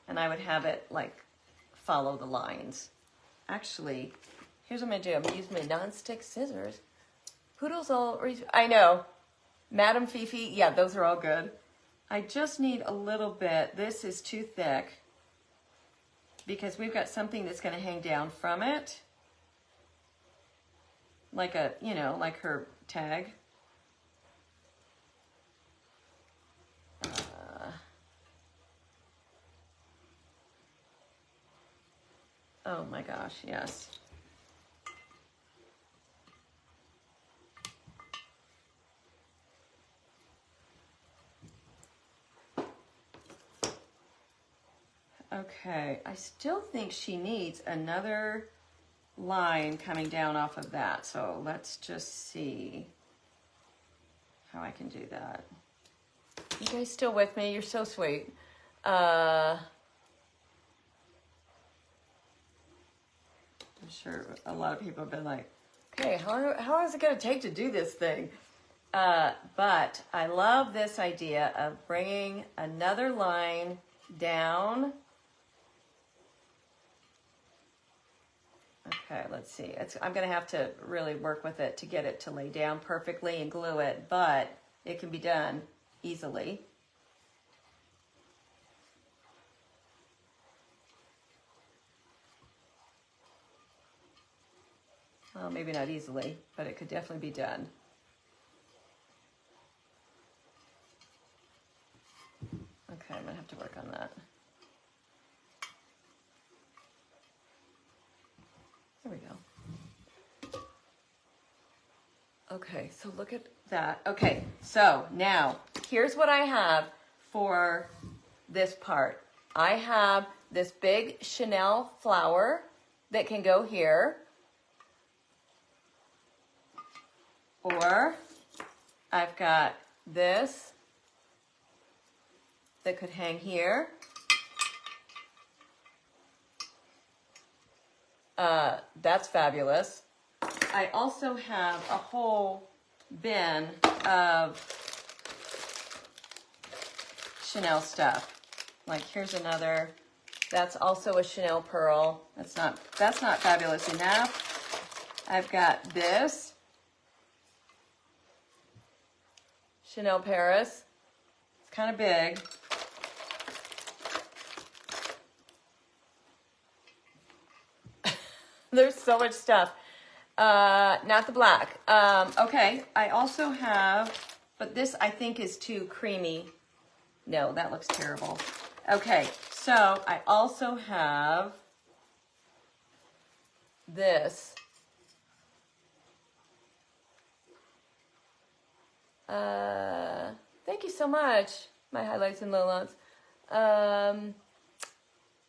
And I would have it like follow the lines. Actually, here's what I'm gonna do. I'm gonna use my non-stick scissors. Poodle's all, I know. Madame Fifi, yeah, those are all good. I just need a little bit. This is too thick because we've got something that's gonna hang down from it. Like a, you know, like her tag. Oh my gosh, yes. Okay, I still think she needs another line coming down off of that. So let's just see how I can do that. You guys still with me? You're so sweet. I'm sure a lot of people have been like, okay, how long is it going to take to do this thing? But I love this idea of bringing another line down. Okay, let's see. I'm going to have to really work with it to get it to lay down perfectly and glue it, but it can be done easily. Well, maybe not easily, but it could definitely be done. Okay, I'm going to have to work on that. There we go. Okay, so look at that. Okay, so now here's what I have for this part. I have this big Chanel flower that can go here. Or I've got this that could hang here. That's fabulous. I also have a whole bin of Chanel stuff. Like here's another. That's also a Chanel pearl. That's not fabulous enough. I've got this Chanel Paris. It's kind of big. There's so much stuff. Not the black. Okay, I also have, but this I think is too creamy. No, that looks terrible. Okay, so I also have this. Thank you so much, my highlights and lowlands.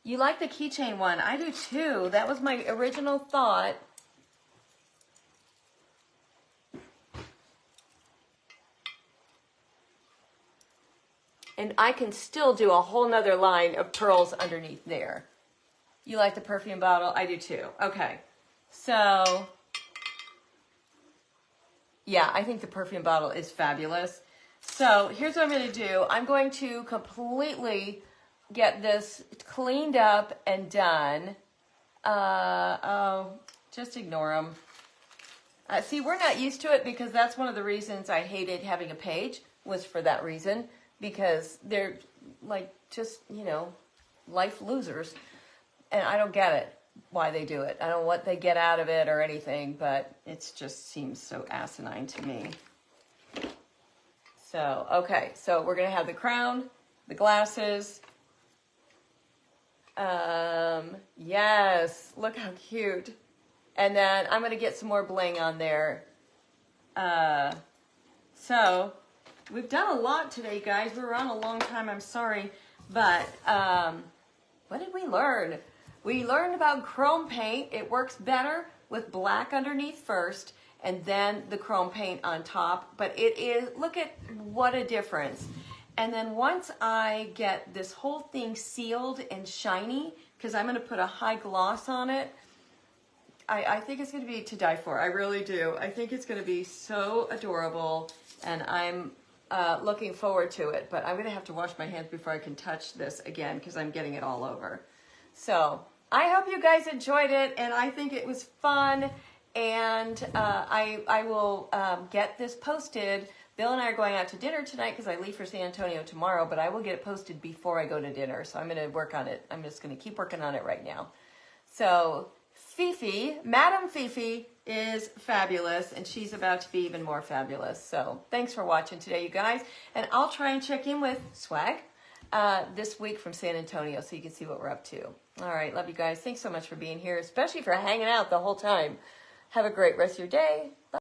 You like the keychain one? I do too. That was my original thought. And I can still do a whole nother line of pearls underneath there. You like the perfume bottle? I do too. Okay. So, yeah, I think the perfume bottle is fabulous. So here's what I'm going to do. I'm going to completely get this cleaned up and done. Just ignore them. See, we're not used to it because that's one of the reasons I hated having a page, was for that reason, because they're like just, you know, life losers. And I don't get it, why they do it. I don't know what they get out of it or anything, but it just seems so asinine to me. So, okay, so we're going to have the crown, the glasses. Yes, look how cute. And then I'm going to get some more bling on there. So we've done a lot today, guys. We were on a long time, I'm sorry. But what did we learn? We learned about chrome paint. It works better with black underneath first and then the chrome paint on top. But it is, look at what a difference. And then once I get this whole thing sealed and shiny, because I'm going to put a high gloss on it, I think it's going to be to die for. I really do. I think it's going to be so adorable, and I'm looking forward to it. But I'm going to have to wash my hands before I can touch this again because I'm getting it all over. So I hope you guys enjoyed it, and I think it was fun. And I will get this posted. Bill and I are going out to dinner tonight because I leave for San Antonio tomorrow, but I will get it posted before I go to dinner. So I'm going to work on it. I'm just going to keep working on it right now. So Fifi, Madame Fifi is fabulous, and she's about to be even more fabulous. So thanks for watching today, you guys. And I'll try and check in with Swag this week from San Antonio so you can see what we're up to. All right, love you guys. Thanks so much for being here, especially for hanging out the whole time. Have a great rest of your day. Bye.